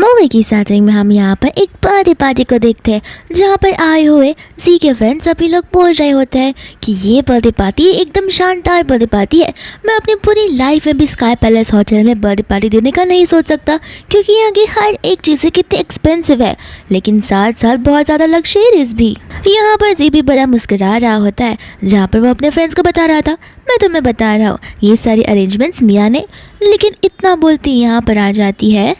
Movie की starting में हम यहाँ पर एक बर्थडे पार्टी को देखते हैं जहाँ पर आए हुए जी के फ्रेंड्स सभी लोग बोल रहे होते हैं कि ये बर्थडे पार्टी एकदम शानदार बर्थडे पार्टी है। मैं अपनी पूरी लाइफ में भी स्काई पैलेस होटल में बर्थडे पार्टी देने का नहीं सोच सकता, क्योंकि यहाँ की हर एक चीज़ें कितनी एक्सपेंसिव है, लेकिन साथ साथ बहुत ज़्यादा लग्जरियस भी। यहाँ पर जी भी बड़ा मुस्कुरा रहा होता है, जहाँ पर वो अपने फ्रेंड्स को बता रहा था, मैं तुम्हें बता रहा हूँ ये सारी अरेंजमेंट्स मिया ने। लेकिन इतना बोलती यहाँ पर आ जाती है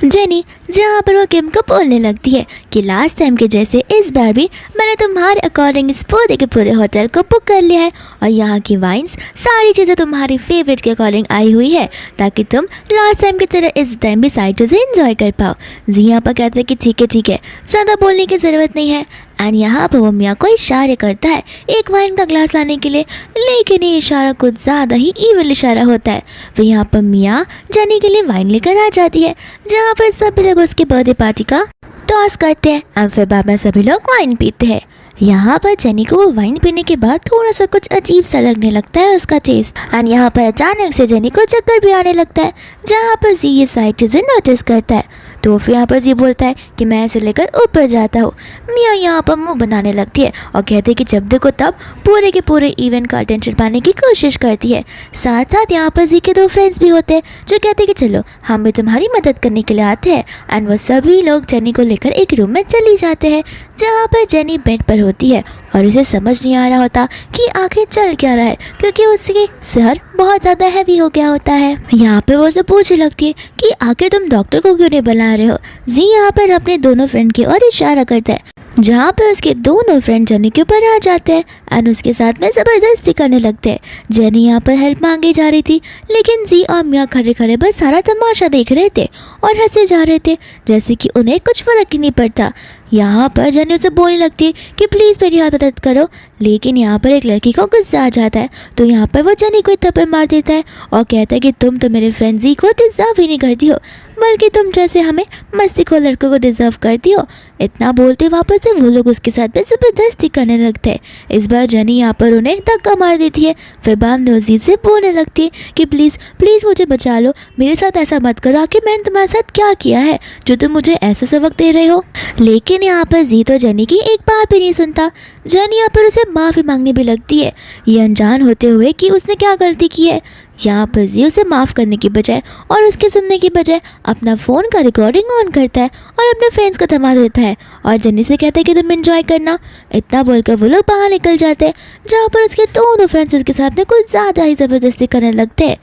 जेनी, जहाँ पर वो किम को बोलने लगती है कि लास्ट टाइम के जैसे इस बार भी मैंने तुम्हारे अकॉर्डिंग इस पूरे के पूरे होटल को बुक कर लिया है और यहाँ की वाइन्स सारी चीज़ें तुम्हारी फेवरेट के अकॉर्डिंग आई हुई है, ताकि तुम लास्ट टाइम की तरह इस टाइम भी सारी चीज़ें एंजॉय कर पाओ। जी यहाँ पर कहते हैं कि ठीक है, ज़्यादा बोलने की ज़रूरत नहीं है। एंड यहाँ पर वो मिया को इशारे करता है एक वाइन का ग्लास लाने के लिए, लेकिन ये इशारा कुछ ज़्यादा ही ईविल इशारा होता है। फिर यहाँ पर मिया जेनी के लिए वाइन लेकर आ जाती है, जहाँ पर सभी लोग उसके बर्थडे पार्टी का टॉस करते हैं और फिर बाद में सभी लोग वाइन पीते हैं। यहाँ पर जेनी को वो वाइन पीने के बाद थोड़ा सा कुछ अजीब सा लगने लगता है उसका टेस्ट, एंड यहाँ पर अचानक से जेनी को चक्कर भी आने लगता है, जहाँ पर जी ये सारी चीज़ें नोटिस करता है। तो फिर यहाँ पर जी बोलता है कि मैं ऐसे लेकर ऊपर जाता हूँ। मिया यहाँ पर मुंह बनाने लगती है और कहते हैं कि जब देखो तब पूरे के पूरे इवेंट का अटेंशन पाने की कोशिश करती है। साथ साथ यहाँ पर जी के दो फ्रेंड्स भी होते हैं जो कहते हैं कि चलो हम भी तुम्हारी मदद करने के लिए आते हैं। एंड वो सभी लोग जेनी को लेकर एक रूम में चली जाते हैं, जहाँ पर जेनी बेड पर होती है और उसे समझ नहीं आ रहा होता कि आखिर चल क्या रहा है, क्योंकि उसकी सर बहुत ज़्यादा हैवी हो गया होता है। यहाँ पे वो उसे पूछने लगती है कि आखिर तुम डॉक्टर को क्यों नहीं बुला रहे हो। जी यहाँ पर अपने दोनों फ्रेंड की ओर इशारा करता है, जहाँ पे उसके दोनों फ्रेंड जेनी के ऊपर आ जाते हैं एंड उसके साथ में ज़बरदस्ती करने लगते हैं। जेनी यहाँ पर हेल्प मांगी जा रही थी, लेकिन जी और मिया खड़े खड़े बस सारा तमाशा देख रहे थे और हंसे जा रहे थे, जैसे कि उन्हें कुछ फ़र्क ही नहीं पड़ता। यहाँ पर जेनी उसे बोलने लगती है कि प्लीज़ मेरी मदद करो, लेकिन यहाँ पर एक लड़की को गुस्सा आ जाता है, तो यहाँ पर वो जेनी को थप्पड़ मार देता है और कहता है कि तुम तो मेरे फ्रेंड जी को डिज़र्व ही नहीं करती हो, बल्कि तुम जैसे हमें मस्तीखोर लड़कों को डिज़र्व करती हो। इतना बोलते वापस से वो लोग उसके साथ में ज़बरदस्ती करने लगते हैं। इस बार जेनी यहाँ पर उन्हें धक्का मार देती है, फिर बाद में अजीज से बोलने लगती है कि प्लीज़ मुझे बचा लो, मेरे साथ ऐसा मत करो, आखिर मैंने तुम्हारे साथ क्या किया है जो तुम मुझे ऐसा सबक दे रहे हो। लेकिन यहाँ पर जी तो जेनी की एक बात भी नहीं सुनता। जेनी यहाँ पर उसे माफ़ी मांगने भी लगती है, ये अनजान होते हुए कि उसने क्या गलती की है। यहाँ पर जी उसे माफ़ करने की बजाय और उसके सुनने की बजाय अपना फ़ोन का रिकॉर्डिंग ऑन करता है और अपने फ्रेंड्स को थमा देता है और जेनी से कहता है कि तुम एंजॉय करना। इतना बोलकर वो लोग बाहर निकल जाते हैं, जहाँ पर उसके दोनों फ्रेंड्स उसके साथ में कुछ ज़्यादा ही ज़बरदस्ती करने लगते हैं।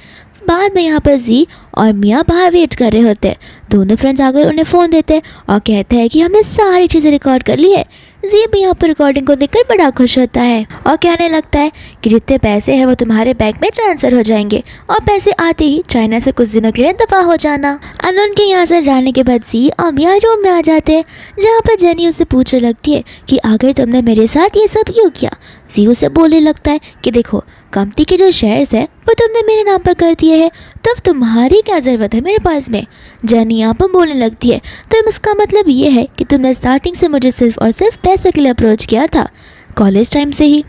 बाद में यहाँ पर जी और मिया बाहर वेट कर रहे होते हैं। दोनों फ्रेंड्स आकर उन्हें फ़ोन देते हैं और कहते हैं कि हमने सारी चीज़ें रिकॉर्ड कर ली है। जी भी यहाँ पर रिकॉर्डिंग को देखकर बड़ा खुश होता है और कहने लगता है कि जितने पैसे हैं वो तुम्हारे बैंक में ट्रांसफ़र हो जाएंगे और पैसे आते ही चाइना से कुछ दिनों के लिए दफा हो जाना। और उनके यहाँ से जाने के बाद जी और मिया रूम में आ जाते हैं, जहाँ पर जेनी उससे पूछने लगती है कि आखिर तुमने मेरे साथ ये सब क्यों किया। जी उसे बोलने लगता है कि देखो कंपनी के जो शेयर्स है वो तुमने मेरे नाम पर कर दिए हैं, तब तुम्हारी क्या ज़रूरत है मेरे पास में। जेनी यहाँ पर बोलने लगती है तो इसका मतलब ये है कि तुमने स्टार्टिंग से मुझे सिर्फ और सिर्फ पैसे के लिए अप्रोच किया था, कॉलेज टाइम से ही।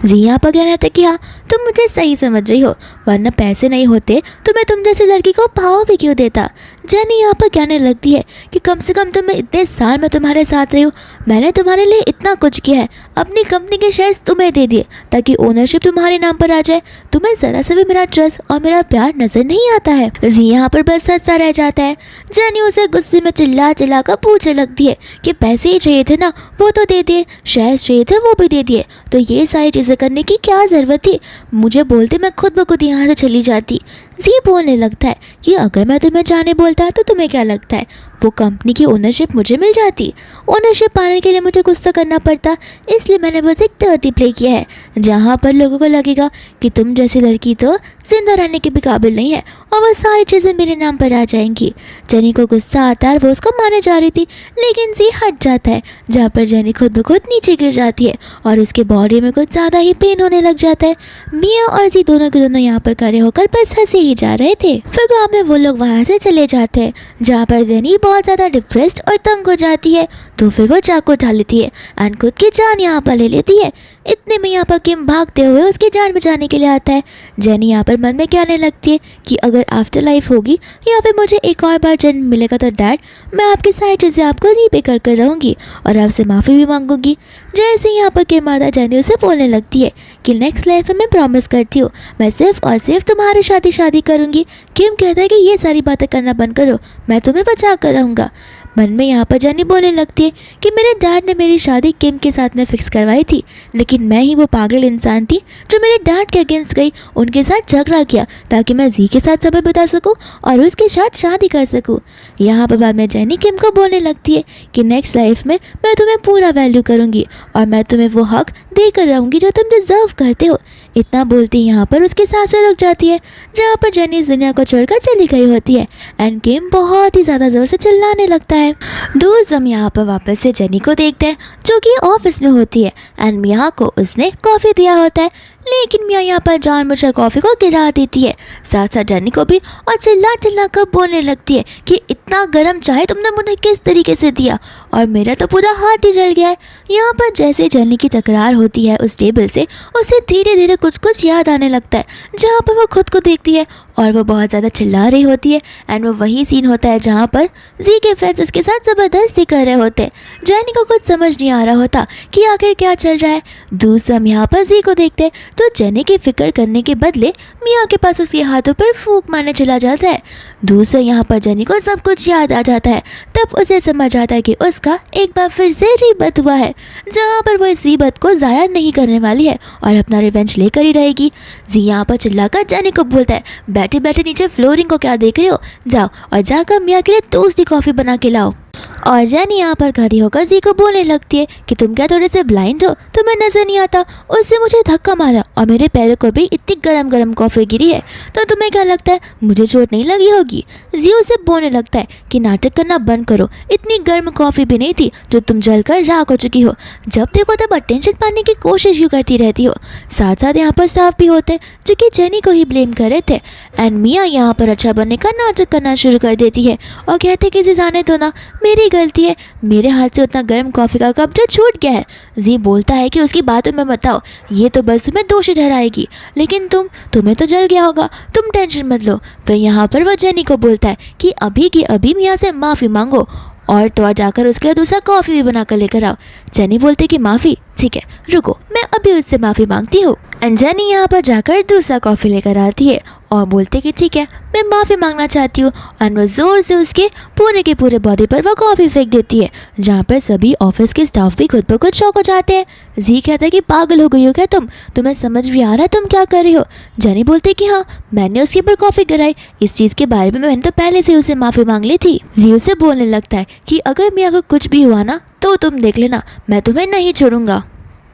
जी यहाँ पर कहना था कि हाँ तुम मुझे सही समझ रही हो, वरना पैसे नहीं होते तो मैं तुम जैसी लड़की को भाव भी क्यों देता। जेनी यहाँ पर कहने लगती है कि कम से कम तुम इतने साल में तुम्हारे साथ रही हो, मैंने तुम्हारे लिए इतना कुछ किया है, अपनी कंपनी के शेयर्स तुम्हें दे दिए ताकि ओनरशिप तुम्हारे नाम पर आ जाए, तुम्हें ज़रा सा भी मेरा ट्रस्ट और मेरा प्यार नजर नहीं आता है। जी यहाँ पर बस हंसता रह जाता है। जेनी उसे गुस्से में चिल्ला चिल्ला कर पूछने लगती है कि पैसे ही चाहिए थे ना, वो तो दे दिए, शेयर्स चाहिए थे वो भी दे दिए, तो ये सारी चीज़ें करने की क्या ज़रूरत थी, मुझे बोलते मैं खुद ब खुद यहाँ से चली जाती। जी बोलने लगता है कि अगर मैं तुम्हें जाने बोलता तो तुम्हें क्या लगता है वो कंपनी की ओनरशिप मुझे मिल जाती। ओनरशिप पाने के लिए मुझे कुछ तो करना पड़ता, इसलिए मैंने बस एक डर्टी प्ले किया है जहाँ पर लोगों को लगेगा कि तुम जैसी लड़की तो जिंदा रहने के भी काबिल नहीं है और वो सारी चीज़ें मेरे नाम पर आ जाएंगी। जेनी को गुस्सा आता है, वो उसको मारने जा रही थी, लेकिन जी हट जाता है, जहाँ पर जेनी खुद ब खुद नीचे गिर जाती है और उसके बॉडी में कुछ ज़्यादा ही पेन होने लग जाता है। मिया और जी दोनों के दोनों यहाँ पर खड़े होकर बस हंसे ही जा रहे थे। फिर बाद में वो लोग वहाँ से चले जाते हैं, जहाँ पर जेनी बहुत ज़्यादा डिप्रेस्ड और तंग हो जाती है। तो फिर वो चाकू उठा लेती है एंड खुद की जान यहाँ पर ले लेती है। इतने में यहाँ पर किम भागते हुए उसकी जान बचाने के लिए आता है। जेनी यहाँ पर मन में कहने लगती है कि अगर आफ्टर लाइफ होगी या फिर मुझे एक और बार जन्म मिलेगा तो डैड, मैं आपकी सारी चीज़ें आपको रीपे कर रहूँगी और आपसे माफ़ी भी मांगूंगी। जैसे ही यहाँ पर किम आता, जेनी उसे बोलने लगती है कि नेक्स्ट लाइफ में मैं प्रॉमिस करती हूँ मैं सिर्फ और सिर्फ तुम्हारी शादी करूँगी। किम कहता है कि ये सारी बातें करना बंद करो, मैं तुम्हें बचा कर रहूँगा। मन में यहाँ पर जेनी बोलने लगती है कि मेरे डैड ने मेरी शादी किम के साथ में फिक्स करवाई थी, लेकिन मैं ही वो पागल इंसान थी जो मेरे डैड के अगेंस्ट गई, उनके साथ झगड़ा किया ताकि मैं जी के साथ समय बिता सकूं और उसके साथ शादी कर सकूं। यहाँ पर बाद में जेनी किम को बोलने लगती है कि नेक्स्ट लाइफ में मैं तुम्हें पूरा वैल्यू करूँगी और मैं तुम्हें वो हक देकर रहूँगी जो तुम डिजर्व करते हो। इतना बोलती यहाँ पर उसकी सांसें रुक जाती है, जहाँ पर जेनी इस दुनिया को छोड़कर चली गई होती है एंड किम बहुत ही ज़्यादा ज़ोर से चिल्लाने लगता है। दोस्त हम यहाँ पर वापस से जेनी को देखते हैं जो कि ऑफिस में होती है एंड मिया को उसने कॉफ़ी दिया होता है, लेकिन मिया यहाँ पर जानबूझकर कॉफ़ी को गिरा देती है। साथ साथ जेनी को भी और चिल्ला कर बोलने लगती है कि इतना गर्म चाय तुमने मुझे किस तरीके से दिया और मेरा तो पूरा हाथ ही जल गया है। यहाँ पर जैसे जेनी की तकरार होती है उस टेबल से, उसे धीरे धीरे कुछ याद आने लगता है, जहाँ पर वो खुद को देखती है और वो बहुत ज़्यादा चिल्ला रही होती है एंड वो वही सीन होता है जहाँ पर जी के फ्रेंड्स उसके साथ ज़बरदस्ती कर रहे होते हैं। जेनी को कुछ समझ नहीं आ रहा होता कि आखिर क्या चल रहा है। दूसरा हम यहाँ पर जी को देखते हैं तो जेनी की फिक्र करने के बदले मिया के पास उसके हाथों पर फूंक मारने चला जाता है। दूसरा यहाँ पर जेनी को सब कुछ याद आ जाता है, तब उसे समझ आता है कि उसका एक बार फिर से रीबर्थ हुआ है, जहाँ पर वो इस रीबर्थ को ज़ाया नहीं करने वाली है और अपना रिवेंज लेकर ही रहेगी। जी यहाँ पर चिल्लाकर जेनी को बोलता है बैठे बैठे नीचे फ्लोरिंग को क्या देख रहे हो, जाओ और जाकर मिया के लिए दूसरी कॉफ़ी बना के लाओ। और जेनी यहाँ पर खड़ी होकर जी को बोलने लगती है कि तुम क्या थोड़े से ब्लाइंड हो, तुम्हें नजर नहीं आता। उससे मुझे धक्का मारा और मेरे पैरों को भी इतनी गरम कॉफ़ी गिरी है, तो तुम्हें क्या लगता है मुझे चोट नहीं लगी होगी। जी उसे बोलने लगता है कि नाटक करना बंद करो, इतनी गर्म कॉफ़ी भी नहीं थी जो तुम जलकर राख हो चुकी हो, जब देखो तब अटेंशन पाने की कोशिश यूँ करती रहती हो। साथ साथ यहाँ पर स्टाफ भी होते जो कि जेनी को ही ब्लेम कर रहे थे एंड मिया यहाँ पर अच्छा बनने का नाटक करना शुरू कर देती है और कहते कि जी जाने दो ना, मेरी गलती है, मेरे हाथ से उतना गर्म कॉफ़ी का कप जो छूट गया है। जी बोलता है कि उसकी बातों में बताओ, ये तो बस तुम्हें दोषी ठहराएगी, लेकिन तुम्हें तो जल गया होगा, तुम टेंशन मत लो। फिर यहाँ पर वो जेनी को बोलता है कि अभी की अभी मियाँ से माफ़ी मांगो और तो जाकर उसके लिए दूसरा कॉफ़ी भी बना कर लेकर आओ। जेनी बोलती कि माफ़ी, ठीक है रुको, मैं अभी उससे माफ़ी मांगती हूँ। एंड जेनी यहाँ पर जाकर दूसरा कॉफ़ी लेकर आती है और बोलते कि ठीक है मैं माफ़ी मांगना चाहती हूँ, और वो ज़ोर से उसके पूरे के पूरे बॉडी पर वो कॉफ़ी फेंक देती है, जहाँ पर सभी ऑफिस के स्टाफ भी खुद ब खुद शॉक हो जाते हैं। जी कहता है कि पागल हो गई हो क्या तुम्हें समझ भी आ रहा है तुम क्या कर रही हो। जेनी बोलती कि हाँ मैंने उसके ऊपर कॉफ़ी गिराई, इस चीज़ के बारे में मैंने तो पहले से उसे माफ़ी मांग ली थी। जी उसे बोलने लगता है कि अगर मियाँ को कुछ भी हुआ ना तो तुम देख लेना, मैं तुम्हें नहीं छोड़ूंगा।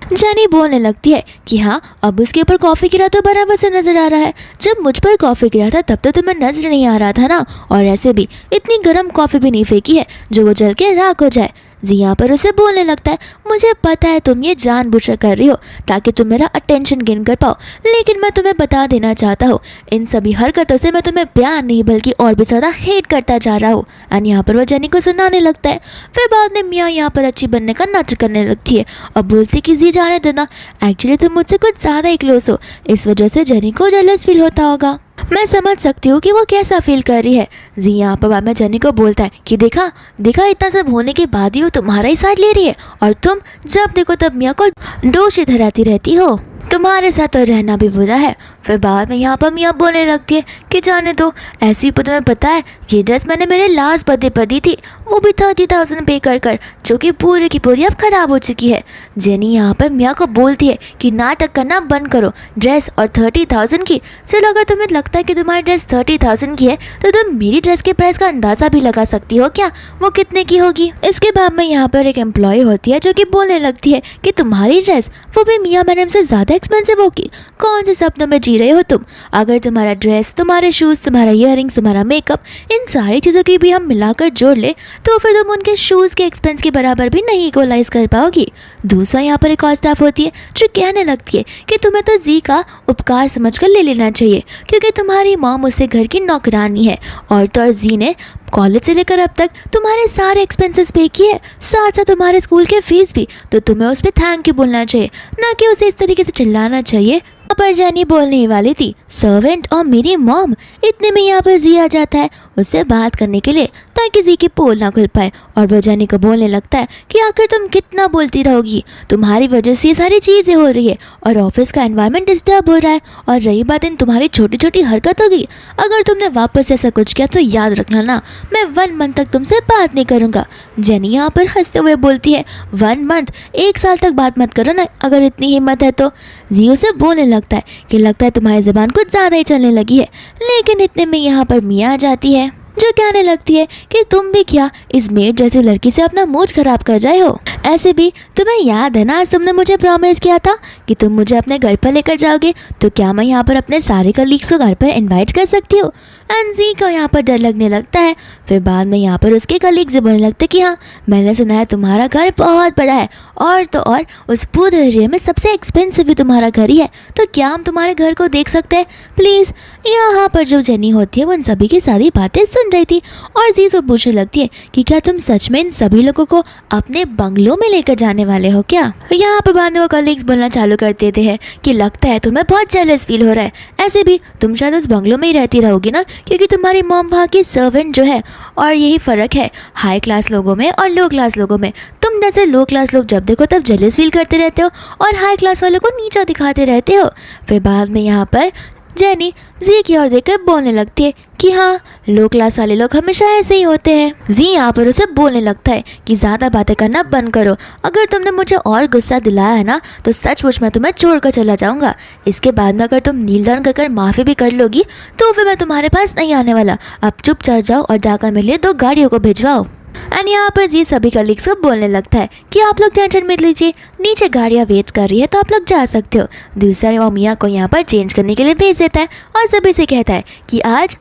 जेनी बोलने लगती है कि हाँ अब उसके ऊपर कॉफ़ी गिरा तो बराबर से नज़र आ रहा है, जब मुझ पर कॉफ़ी गिरा था तब तो तुम्हें नजर नहीं आ रहा था ना, और ऐसे भी इतनी गर्म कॉफ़ी भी नहीं फेंकी है जो वो जल के राख हो जाए। जी यहाँ पर उसे बोलने लगता है मुझे पता है तुम ये जानबूझकर कर रही हो ताकि तुम मेरा अटेंशन गेन कर पाओ, लेकिन मैं तुम्हें बता देना चाहता हूँ इन सभी हरकतों से मैं तुम्हें प्यार नहीं बल्कि और भी ज़्यादा हेट करता जा रहा हूँ। एंड यहाँ पर वो जेनी को सुनाने लगता है। फिर बाद में मियाँ यहाँ पर अच्छी बनने का नाटक करने लगती है और बोलती कि जी जाने देना, एक्चुअली तुम मुझसे कुछ ज़्यादा ही क्लोज हो, इस वजह से जेनी को जेलस फील होता होगा। मैं समझ सकती हूँ कि वो कैसा फील कर रही है। जी यहाँ पर बाद में जेनी को बोलता है कि देखा इतना सब होने के बाद ही वो तुम्हारा ही साथ ले रही है और तुम जब देखो तब मियाँ को दोषी ठहराती रहती हो, तुम्हारे साथ तो रहना भी बुरा है। फिर बाद में यहाँ पर मियाँ बोलने लगती है कि जाने दो, ऐसी तुम्हें पता है ये ड्रेस मैंने मेरे लास्ट बर्थडे पर दी थी, वो भी 30,000 पे कर जो कि पूरी की पूरी अब ख़राब हो चुकी है। जेनी यहाँ पर मियाँ को बोलती है कि नाटक करना बंद करो, ड्रेस और 30,000 की, चलो अगर तुम्हें लगता है कि तुम्हारी ड्रेस 30,000 की है तो तुम मेरी ड्रेस के प्राइस का अंदाज़ा भी लगा सकती हो क्या, वो कितने की होगी। इसके बाद में यहाँ पर एक एम्प्लॉय होती है जो कि बोलने लगती है कि तुम्हारी ड्रेस वो भी मियाँ मैडम से ज़्यादा एक्सपेंसिव होगी। कौन से सपनों में जी रहे हो तुम? अगर तुम्हारा ड्रेस, तुम्हारे शूज़, तुम्हारा ईयररिंग्स, तुम्हारा मेकअप, इन सारी चीज़ों की भी हम मिलाकर जोड़ ले तो फिर तुम उनके शूज़ के एक्सपेंस के बराबर भी नहीं इक्वलाइज कर पाओगी। दूसरा यहाँ पर एक और स्टाफ होती है जो कहने लगती है कि तुम्हें तो जी का उपकार समझकर ले लेना चाहिए, क्योंकि तुम्हारी मॉम उससे घर की नौकरानी है और तो जी ने कॉलेज से लेकर अब तक तुम्हारे सारे एक्सपेंसेस पे किए, साथ साथ तुम्हारे स्कूल के फीस भी। तो तुम्हें उस पर थैंक यू बोलना चाहिए, ना कि उसे इस तरीके से चिल्लाना चाहिए। पर जानी बोलने वाली थी सर्वेंट और मेरी मॉम। इतने में यहाँ पर जी आ जाता है उससे बात करने के लिए, ताकि जी की पोल ना खुल पाए। और वो जानी को बोलने लगता है कि आखिर तुम कितना बोलती रहोगी, तुम्हारी वजह से ये सारी चीज़ें हो रही है और ऑफिस का एनवायरनमेंट डिस्टर्ब हो रहा है। और रही बात इन तुम्हारी छोटी छोटी हरकतों की, अगर तुमने वापस ऐसा कुछ किया तो याद रखना ना, मैं 1 मंथ तक तुमसे बात नहीं करूँगा। जेनी यहाँ पर हंसते हुए बोलती है 1 मंथ, 1 साल तक बात मत करो ना, अगर इतनी हिम्मत है तो। जी उसे बोलने लगता है कि लगता है तुम्हारी ज़बान कुछ ज़्यादा ही चलने लगी है। लेकिन इतने में यहाँ पर मिया आ जाती है जो कहने लगती है कि तुम भी क्या इस मेड जैसी लड़की से अपना मूड खराब कर जाए हो? ऐसे भी तुम्हें याद है ना, आज तुमने मुझे प्रॉमिस किया था कि तुम मुझे अपने घर पर लेकर जाओगे, तो क्या मैं यहाँ पर अपने सारे कलीग्स को घर पर इनवाइट कर सकती हूँ? जी को यहाँ पर डर लगने लगता है। फिर बाद में यहाँ पर उसके कलीग से बोलने लगते कि हाँ, मैंने सुना है तुम्हारा घर बहुत बड़ा है और तो और उस पूरे एरिया में सबसे एक्सपेंसिव भी तुम्हारा घर ही है, तो क्या हम तुम्हारे घर को देख सकते हैं प्लीज़? यहाँ पर जो जेनी होती है वो उन सभी की सारी बातें सुन रही थी और जी से पूछने लगती है कि क्या तुम सच में इन सभी लोगों को अपने बंगलों में लेकर जाने वाले हो क्या? यहाँ पर बाद में वो कलीग्स बोलना चालू कर देते हैं कि लगता है तुम्हें बहुत जेलस फील हो रहा है, ऐसे भी तुम शायद उस बंगलों में ही रहती रहोगी ना, क्योंकि तुम्हारी मॉम वहाँ की सर्वेंट जो है। और यही फ़र्क है हाई क्लास लोगों में और लो क्लास लोगों में। तुम जैसे लो क्लास लोग जब देखो तब जेलस फील करते रहते हो और हाई क्लास वालों को नीचा दिखाते रहते हो। फिर बाद में यहाँ पर जेनी जी की ओर देखकर बोलने लगती है कि हाँ, लो क्लास वाले लोग हमेशा ऐसे ही होते हैं। जी यहाँ पर उसे बोलने लगता है कि ज़्यादा बातें करना बंद करो, अगर तुमने मुझे और गुस्सा दिलाया है ना तो सचमुच मैं तुम्हें छोड़कर चला जाऊँगा। इसके बाद में अगर तुम नील डाउन कर माफ़ी भी कर लोगी तो फिर मैं तुम्हारे पास नहीं आने वाला। अब चुप चढ़ जाओ और जाकर मेरे लिए 2 गाड़ियों को भिजवाओ। एंड यहाँ पर जी सभी कलीग्स को बोलने लगता है कि आप लोग टेंशन मत लीजिए, नीचे गाड़ियाँ वेट कर रही है तो आप लोग जा सकते हो। दूसरा वो मिया को यहाँ पर चेंज करने के लिए भेज देता है और सभी से कहता है कि आज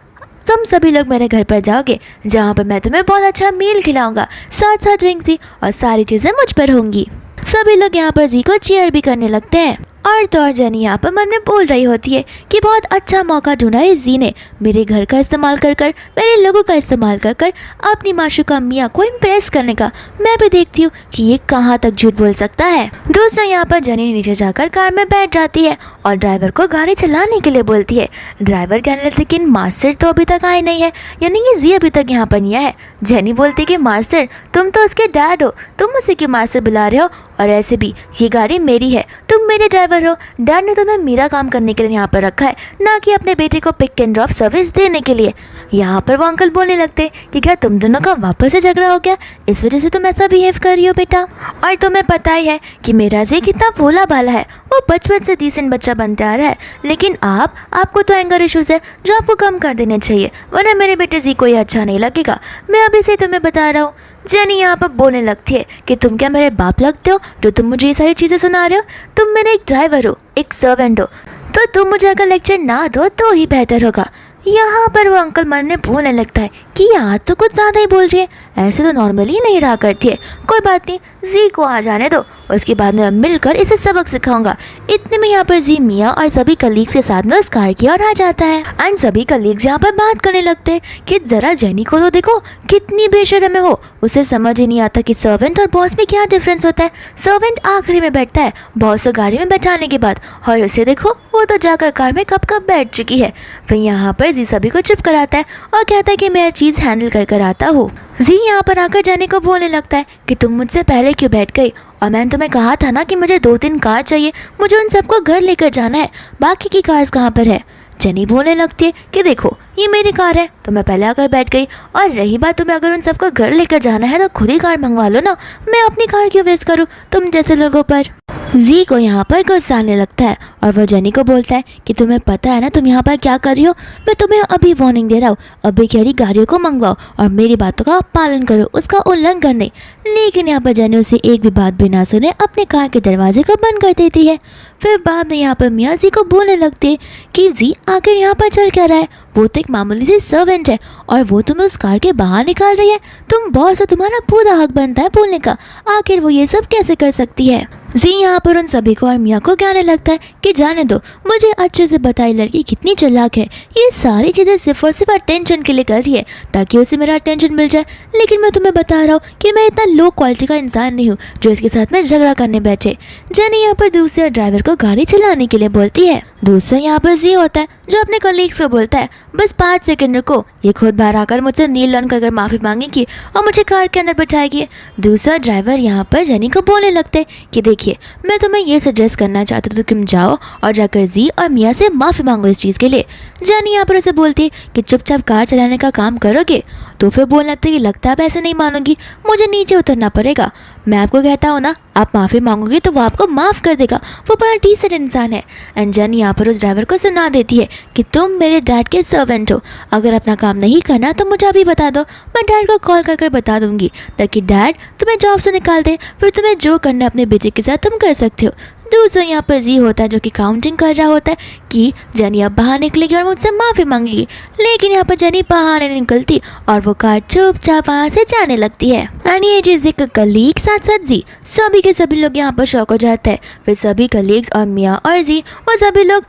तुम सभी लोग मेरे घर पर जाओगे, जहाँ पर मैं तुम्हें बहुत अच्छा मील खिलाऊंगा, साथ साथ ड्रिंक भी, और सारी चीज़ें मुझ पर होंगी। सभी लोग यहाँ पर जी को चीयर भी करने लगते हैं। और तो और जेनी यहाँ पर मन में बोल रही होती है कि बहुत अच्छा मौका ढूंढा है जी ने, मेरे घर का इस्तेमाल कर कर, मेरे लोगों का इस्तेमाल कर कर अपनी माशूका मिया को इम्प्रेस करने का। मैं भी देखती हूँ कि ये कहाँ तक झूठ बोल सकता है। दूसरा यहाँ पर जेनी नीचे जाकर कार में बैठ जाती है और ड्राइवर को गाड़ी चलाने के लिए बोलती है। ड्राइवर कहने लगता है लेकिन मास्टर तो अभी तक आए नहीं है, यानी कि जी अभी तक यहाँ पर नहीं है। जेनी बोलती कि मास्टर तुम तो उसके डैड हो, तुम उसी के मास्टर बुला रहे हो, और ऐसे भी ये गाड़ी मेरी है, तुम मेरे ड्राइवर हो। डैड ने तुम्हें मेरा काम करने के लिए यहाँ पर रखा है, ना कि अपने बेटे को पिक एंड ड्रॉप सर्विस देने के लिए। यहाँ पर वो अंकल बोलने लगते कि क्या तुम दोनों का वापस से झगड़ा हो गया, इस वजह से तुम ऐसा बिहेव कर रही हो बेटा? और तुम्हें पता ही है कि मेरा जी कितना भोला भाला है, वो बचपन से डिसेंट बच्चा बनते आ रहा है, लेकिन आपको तो एंगर इश्यूज है जो आपको कम कर देने चाहिए, वरना मेरे बेटे जी को ये अच्छा नहीं लगेगा। मैं अभी से तुम्हें बता रहा हूँ। जेनी यहाँ पर बोलने लगती है कि तुम क्या मेरे बाप लगते हो जो तुम मुझे ये सारी चीज़ें सुना रहे हो? तुम मेरे एक ड्राइवर हो, एक सर्वेंट हो, तो तुम मुझे अगर लेक्चर ना दो तो ही बेहतर होगा। यहाँ पर वो अंकल मन में बोलने लगता है कि आज तो कुछ ज़्यादा ही बोल रही है, ऐसे तो नॉर्मली नहीं रहा करती है। कोई बात नहीं, जी को आ जाने दो, उसके बाद में मिलकर इसे सबक सिखाऊंगा। इतने में यहाँ पर जी मिया और सभी कलीग्स के साथ में उस कार की ओर आ जाता है। एंड सभी कलीग्स यहाँ पर बात करने लगते हैं कि ज़रा जेनी को तो देखो कितनी बेशर्म है वो, उसे समझ ही नहीं आता कि सर्वेंट और बॉस में क्या डिफरेंस होता है। सर्वेंट आखिरी में बैठता है बॉस को गाड़ी में बैठाने के बाद, और उसे देखो वो तो जाकर कार में कब कब बैठ चुकी है। फिर यहाँ पर जी सभी को चुप कराता है और कहता है कि मैं चीज़ हैंडल कर कर आता हूँ। जी यहाँ पर आकर जाने को बोलने लगता है कि तुम मुझसे पहले क्यों बैठ गई, और मैंने तुम्हें कहा था ना कि मुझे 2-3 कार चाहिए, मुझे उन सबको घर लेकर जाना है, बाकी की कार्स कहाँ पर है? जेनी बोलने लगती है कि देखो ये मेरी कार है तो मैं पहले आकर बैठ गई, और रही बात तुम्हें अगर उन सबको घर लेकर जाना है तो खुद ही कार मंगवा लो ना, मैं अपनी कार क्यों वेस्ट करूँ तुम जैसे लोगों पर। जी को यहाँ पर गुस्सा आने लगता है और वो जेनी को बोलता है कि तुम्हें पता है ना तुम यहाँ पर क्या कर रही हो, मैं तुम्हें अभी वार्निंग दे रहा हूँ, अभी कह रही गाड़ियों को मंगवाओ और मेरी बातों का पालन करो, उसका उल्लंघन नहीं। लेकिन यहाँ पर जेनी उसे एक भी बात बिना सुने अपने कार के दरवाजे को बंद कर देती है। फिर बाद में यहाँ पर मियाँ जी को बोलने लगती है कि जी आखिर यहाँ पर चल क्या रहा है, वो तो एक मामूली सी सर्वेंट है और वो तुम्हें उस कार के बाहर निकाल रही है, तुम बॉस हो, तुम्हारा पूरा हक बनता है बोलने का, आखिर वो ये सब कैसे कर सकती है। जी यहाँ पर उन सभी को और मियाँ को कहने लगता है कि जाने दो, मुझे अच्छे से बताई लड़की कितनी चालाक है, ये सारी चीज़ें सिर्फ और सिर्फ अटेंशन के लिए कर रही है ताकि उसे मेरा अटेंशन मिल जाए, लेकिन मैं तुम्हें बता रहा हूँ कि मैं इतना लो क्वालिटी का इंसान नहीं हूँ जो इसके साथ में झगड़ा करने बैठे। जेनी यहाँ पर दूसरे ड्राइवर को गाड़ी चलाने के लिए बोलती है। दूसरा यहाँ पर जी होता है जो अपने कलीग्स को बोलता है बस 5 सेकंड रुको, ये खुद बाहर आकर मुझसे नील लॉन कर माफ़ी मांगेगी और मुझे कार के अंदर बैठाएगी। दूसरा ड्राइवर यहाँ पर जेनी को बोलने लगते हैं कि देखिए मैं तुम्हें ये सजेस्ट करना चाहता तो तुम जाओ और जाकर जी और मियाँ से माफ़ी मांगो इस चीज़ के लिए। जेनी यहाँ पर उसे बोलती है कि चुपचाप कार चलाने का काम करोगे, तो फिर बोलने लगता है कि लगता है आप ऐसे नहीं मानोगी, मुझे नीचे उतरना पड़ेगा, मैं आपको कहता हूँ ना आप माफ़ी मांगोगी तो वो आपको माफ़ कर देगा, वो बड़ा डिसेंट इंसान है। एंड जेनी यहाँ पर उस ड्राइवर को सुना देती है कि तुम मेरे डैड के सर्वेंट हो, अगर अपना काम नहीं करना तो मुझे अभी बता दो, मैं डैड को कॉल कर बता दूंगी ताकि डैड तुम्हें जॉब से निकाल दे, फिर तुम्हें जो करना है अपने बेटे के साथ तुम कर सकते हो। दूसरा यहाँ पर जी होता है जो कि काउंटिंग कर रहा होता है कि जेनी अब बाहर निकलेगी और मुझसे माफ़ी मांगेगी, लेकिन यहाँ पर जेनी बाहर नहीं निकलती और वो कार चुपचाप वहाँ से जाने लगती है। एंड ये चीज़ देख कलीग साथ साथ जी सभी के सभी लोग यहाँ पर शौक हो जाते हैं। फिर सभी कलीग्स और मियाँ और जी वो सभी लोग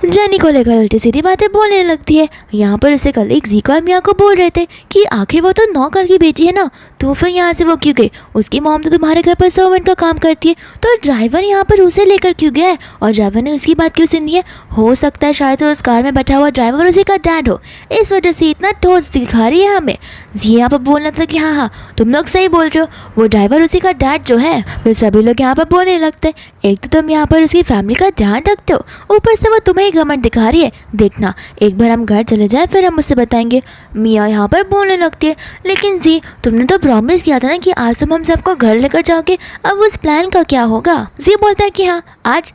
जेनी को लेकर उल्टी सीधी बातें बोलने लगती है। यहाँ पर उसे कलीग जी को और मियाँ को बोल रहे थे कि आखिर वो तो नौकर की बेटी है ना, तो फिर यहाँ से वो क्यों गई, उसकी मॉम तो तुम्हारे घर पर सर्वेंट का काम करती है, तो ड्राइवर यहाँ पर उसे लेकर क्यों गया है और ड्राइवर ने उसकी बात क्यों सुनी है। हो सकता है शायद उस कार में बैठा हुआ ड्राइवर उसी का डैड हो, इस वजह से इतना ठोस दिखा रही है हमें। जी यहाँ पर बोलना था कि हाँ तुम लोग सही बोल रहे हो, वो ड्राइवर उसी का डैड जो है। फिर सभी लोग यहाँ पर बोलने लगते हैं एक तो तुम यहाँ पर उसकी फैमिली का ध्यान रखते हो, ऊपर से वो तुम्हें घमंड दिखा रही है, देखना एक बार हम घर चले जाए फिर हम उससे बताएंगे। मियाँ यहाँ पर बोलने लगती है लेकिन जी तुमने तो प्रॉमिस किया था ना कि आज तुम हम सबको घर लेकर जाओगे, अब उस प्लान का क्या होगा। जी बोलता है कि हाँ आज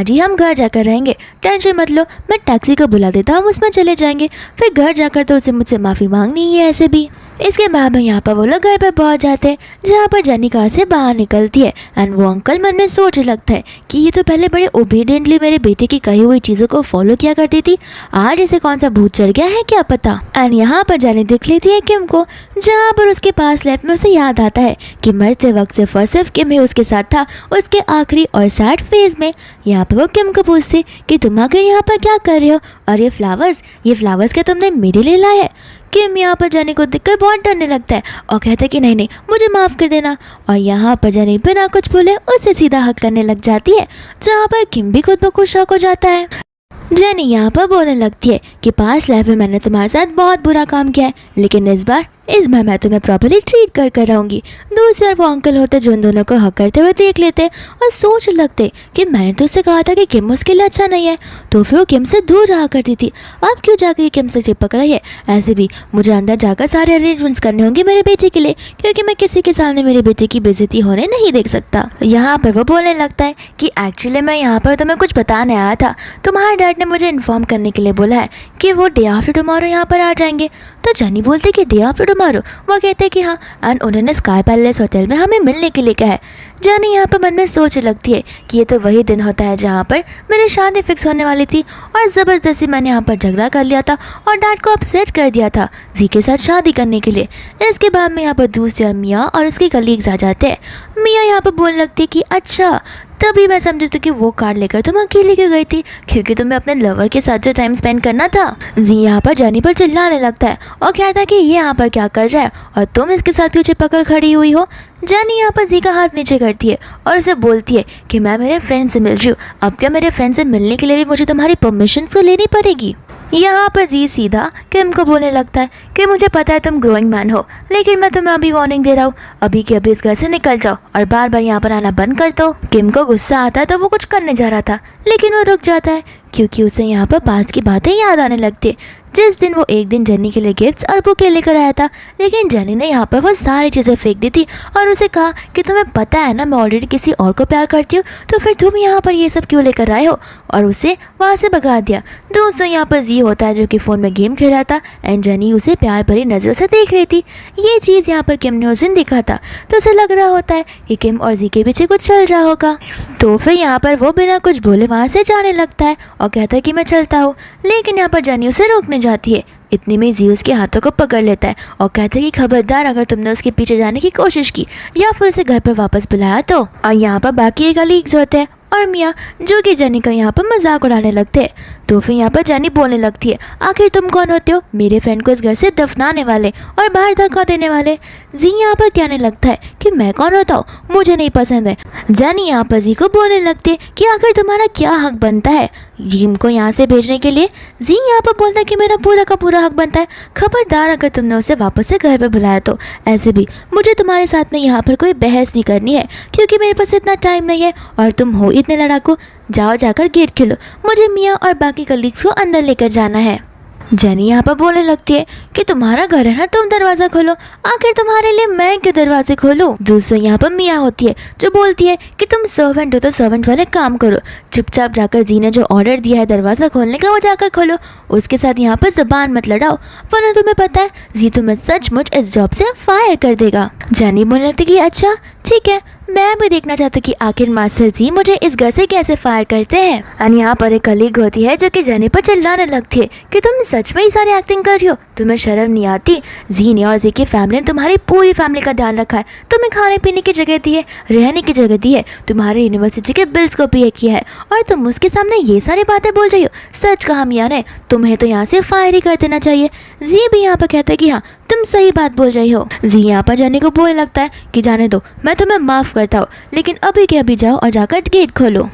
ही हम घर जाकर रहेंगे, टेंशन मत लो, मैं टैक्सी को बुला देता हूँ उसमें चले जाएंगे, फिर घर जाकर तो उसे मुझसे माफ़ी मांगनी ही है ऐसे भी। इसके बाद यहाँ पर वो लोग घर पर पहुँच जाते हैं जहाँ पर जेनी कार से बाहर निकलती है एंड वो अंकल मन में सोचने लगता है कि ये तो पहले बड़े ओबीडियंटली मेरे बेटे की कही हुई चीज़ों को फॉलो किया करती थी, आज इसे कौन सा भूत चढ़ गया है क्या पता। एंड यहाँ पर जेनी देख लेती है किम को, जहाँ पर उसके पास लेफ्ट में उसे याद आता है कि मरते वक्त सिर्फ और सिर्फ किम ही उसके साथ था उसके आखिरी और सैड फेज में। यहाँ पर वो किम को पूछते कि तुम आकर यहाँ पर क्या कर रहे हो और ये फ्लावर्स क्या तुमने मेरे लिए लाए है। किम यहाँ पर जेनी को देखकर बहुत डरने लगता है और कहता है कि नहीं मुझे माफ़ कर देना, और यहाँ पर जेनी बिना कुछ बोले उससे सीधा हक करने लग जाती है, जहाँ पर किम भी खुद ब खुद शौक हो जाता है। जेनी यहाँ पर बोलने लगती है कि पास्ट लाइफ में मैंने तुम्हारे साथ बहुत बुरा काम किया है, लेकिन इस बार मैं तुम्हें प्रॉपर्ली ट्रीट कर रहूँगी। दूसरी ओर वो अंकल होते जो उन दोनों को हक करते हुए देख लेते और सोच लगते कि मैंने तो उससे कहा था कि किम उसके लिए अच्छा नहीं है, तो फिर वो किम से दूर रहा करती थी, अब क्यों जाकर किम से चिपक रही है। ऐसे भी मुझे अंदर जाकर सारे अरेंजमेंट्स करने होंगे मेरे बेटे के लिए, क्योंकि मैं किसी के सामने मेरे बेटे की बेइज्जती होने नहीं देख सकता। यहाँ पर वो बोलने लगता है कि एक्चुअली मैं यहाँ पर तुम्हें कुछ बताने आया था, तुम्हारे डैड ने मुझे इन्फॉर्म करने के लिए बोला है कि वो डे आफ्टर टुमारो यहाँ पर आ जाएंगे। तो जेनी बोलती कि डे आफ्टर टुमारो, वो कहते हैं कि हाँ, एंड उन्होंने स्काई पैलेस होटल में हमें मिलने के लिए कहा है। जेनी यहाँ पर मन में सोच लगती है कि ये तो वही दिन होता है जहाँ पर मेरी शादी फिक्स होने वाली थी और ज़बरदस्ती मैंने यहाँ पर झगड़ा कर लिया था और डैड को अपसेट कर दिया था जी के साथ शादी करने के लिए। इसके बाद में यहाँ पर दूसरे मियाँ और उसके कलीग्स आ जाते हैं। मियाँ यहाँ पर बोलने लगती है कि अच्छा, तभी मैं समझी थी कि वो कार लेकर तुम अकेले क्यों गई थी, क्योंकि तुम्हें अपने लवर के साथ जो टाइम स्पेंड करना था। जी यहाँ पर जेनी पर चिल्लाने लगता है और कहता है कि ये यहाँ पर क्या कर रहा है और तुम इसके साथ क्यों चिपक कर खड़ी हुई हो। जेनी यहाँ पर जी का हाथ नीचे करती है और उसे बोलती है कि मैं मेरे फ्रेंड से मिल रही हूँ, अब क्या मेरे फ्रेंड से मिलने के लिए भी मुझे तुम्हारी परमिशन को लेनी पड़ेगी। यहाँ पर जी सीधा किम को बोलने लगता है कि मुझे पता है तुम ग्रोइंग मैन हो, लेकिन मैं तुम्हें अभी वार्निंग दे रहा हूँ, अभी के अभी इस घर से निकल जाओ और बार बार यहाँ पर आना बंद कर दो। किम को गुस्सा आता है तो वो कुछ करने जा रहा था, लेकिन वो रुक जाता है क्योंकि उसे यहाँ पर पास की बातें याद आने लगती है। जिस दिन वो एक दिन जेनी के लिए गिफ्ट्स और बुके लेकर आया था, लेकिन जेनी ने यहाँ पर वो सारी चीज़ें फेंक दी थी और उसे कहा कि तुम्हें पता है ना मैं ऑलरेडी किसी और को प्यार करती हूँ, तो फिर तुम यहाँ पर ये सब क्यों लेकर आए हो, और उसे वहाँ से भगा दिया। दोस्तों यहाँ पर जी होता है जो कि फ़ोन में गेम खेल रहा था एंड जेनी उसे प्यार भरी नज़रों से देख रही थी। ये चीज़ यहाँ पर किम ने उस दिन देखा था, तो उसे लग रहा होता है कि किम और जी के पीछे कुछ चल रहा होगा। तो फिर यहाँ पर वो बिना कुछ बोले वहाँ से जाने लगता है और कहता है कि मैं चलता हूँ, लेकिन यहाँ पर जेनी उसे रोकने जाती है। इतने में जी उसके हाथों को पकड़ लेता है और कहता है कि खबरदार अगर तुमने उसके पीछे जाने की कोशिश की या फिर उसे घर पर वापस बुलाया तो। और यहाँ पर बाकी कलीग्स होते हैं और मियाँ जो कि जेनी का यहाँ पर मजाक उड़ाने लगते हैं। तो फिर यहाँ पर जेनी बोलने लगती है, आखिर तुम कौन होते हो, मेरे फ्रेंड को इस घर से दफनाने वाले और बाहर धक्का देने वाले। जी यहाँ पर कहने लगता है कि मैं कौन होता हूँ, मुझे नहीं पसंद है। जेनी यहाँ पर जी को बोलने लगती है कि आखिर तुम्हारा क्या हक बनता है जिम को यहाँ से भेजने के लिए। जी यहाँ पर बोलता है कि मेरा पूरा का पूरा हक बनता है, खबरदार अगर तुमने उसे वापस से घर पर बुलाया तो। ऐसे भी मुझे तुम्हारे साथ में यहाँ पर कोई बहस नहीं करनी है क्योंकि मेरे पास इतना टाइम नहीं है और तुम हो इतने लड़ाकू। जाओ जाकर गेट खोलो, मुझे मियाँ और बाकी कलीग्स को अंदर लेकर जाना है। जेनी यहाँ पर बोलने लगती है कि तुम्हारा घर है ना, तुम दरवाज़ा खोलो, आखिर तुम्हारे लिए मैं क्यों दरवाजे खोलूं। दूसरी यहाँ पर मियाँ होती है जो बोलती है कि तुम सर्वेंट हो तो सर्वेंट वाले काम करो, चुपचाप जाकर जी ने जो ऑर्डर दिया है दरवाज़ा खोलने का वो जाकर खोलो, उसके साथ यहाँ पर ज़बान मत लड़ाओ वरना तुम्हें पता है जी तुम्हें सचमुच इस जॉब से फायर कर देगा। जेनी बोलने लगती कि अच्छा ठीक है, मैं भी देखना चाहता कि आखिर मास्टर जी मुझे इस घर से कैसे फायर करते हैं। और यहाँ पर एक कलीग होती है जो कि जेनी पर चिल्लाने लगती है कि तुम सच में ही सारी एक्टिंग कर रही हो, तुम्हें शर्म नहीं आती। जी ने और जी की फैमिली ने तुम्हारी पूरी फैमिली का ध्यान रखा है, तुम्हें खाने पीने की जगह दी है, रहने की जगह दी है, तुम्हारे यूनिवर्सिटी के बिल्स को पे किया है और तुम उसके सामने ये सारी बातें बोल रही हो। सच कहा मियाँ ने, तुम्हें तो यहाँ से फायर ही कर देना चाहिए। जी भी यहाँ पर कहता है कि हाँ तुम सही बात बोल रही हो। जी यहाँ पर जेनी को बोलने लगता है कि जाने दो, मैं तुम्हें माफ़ करता हूँ, लेकिन अभी के अभी जाओ और जाकर गेट खोलो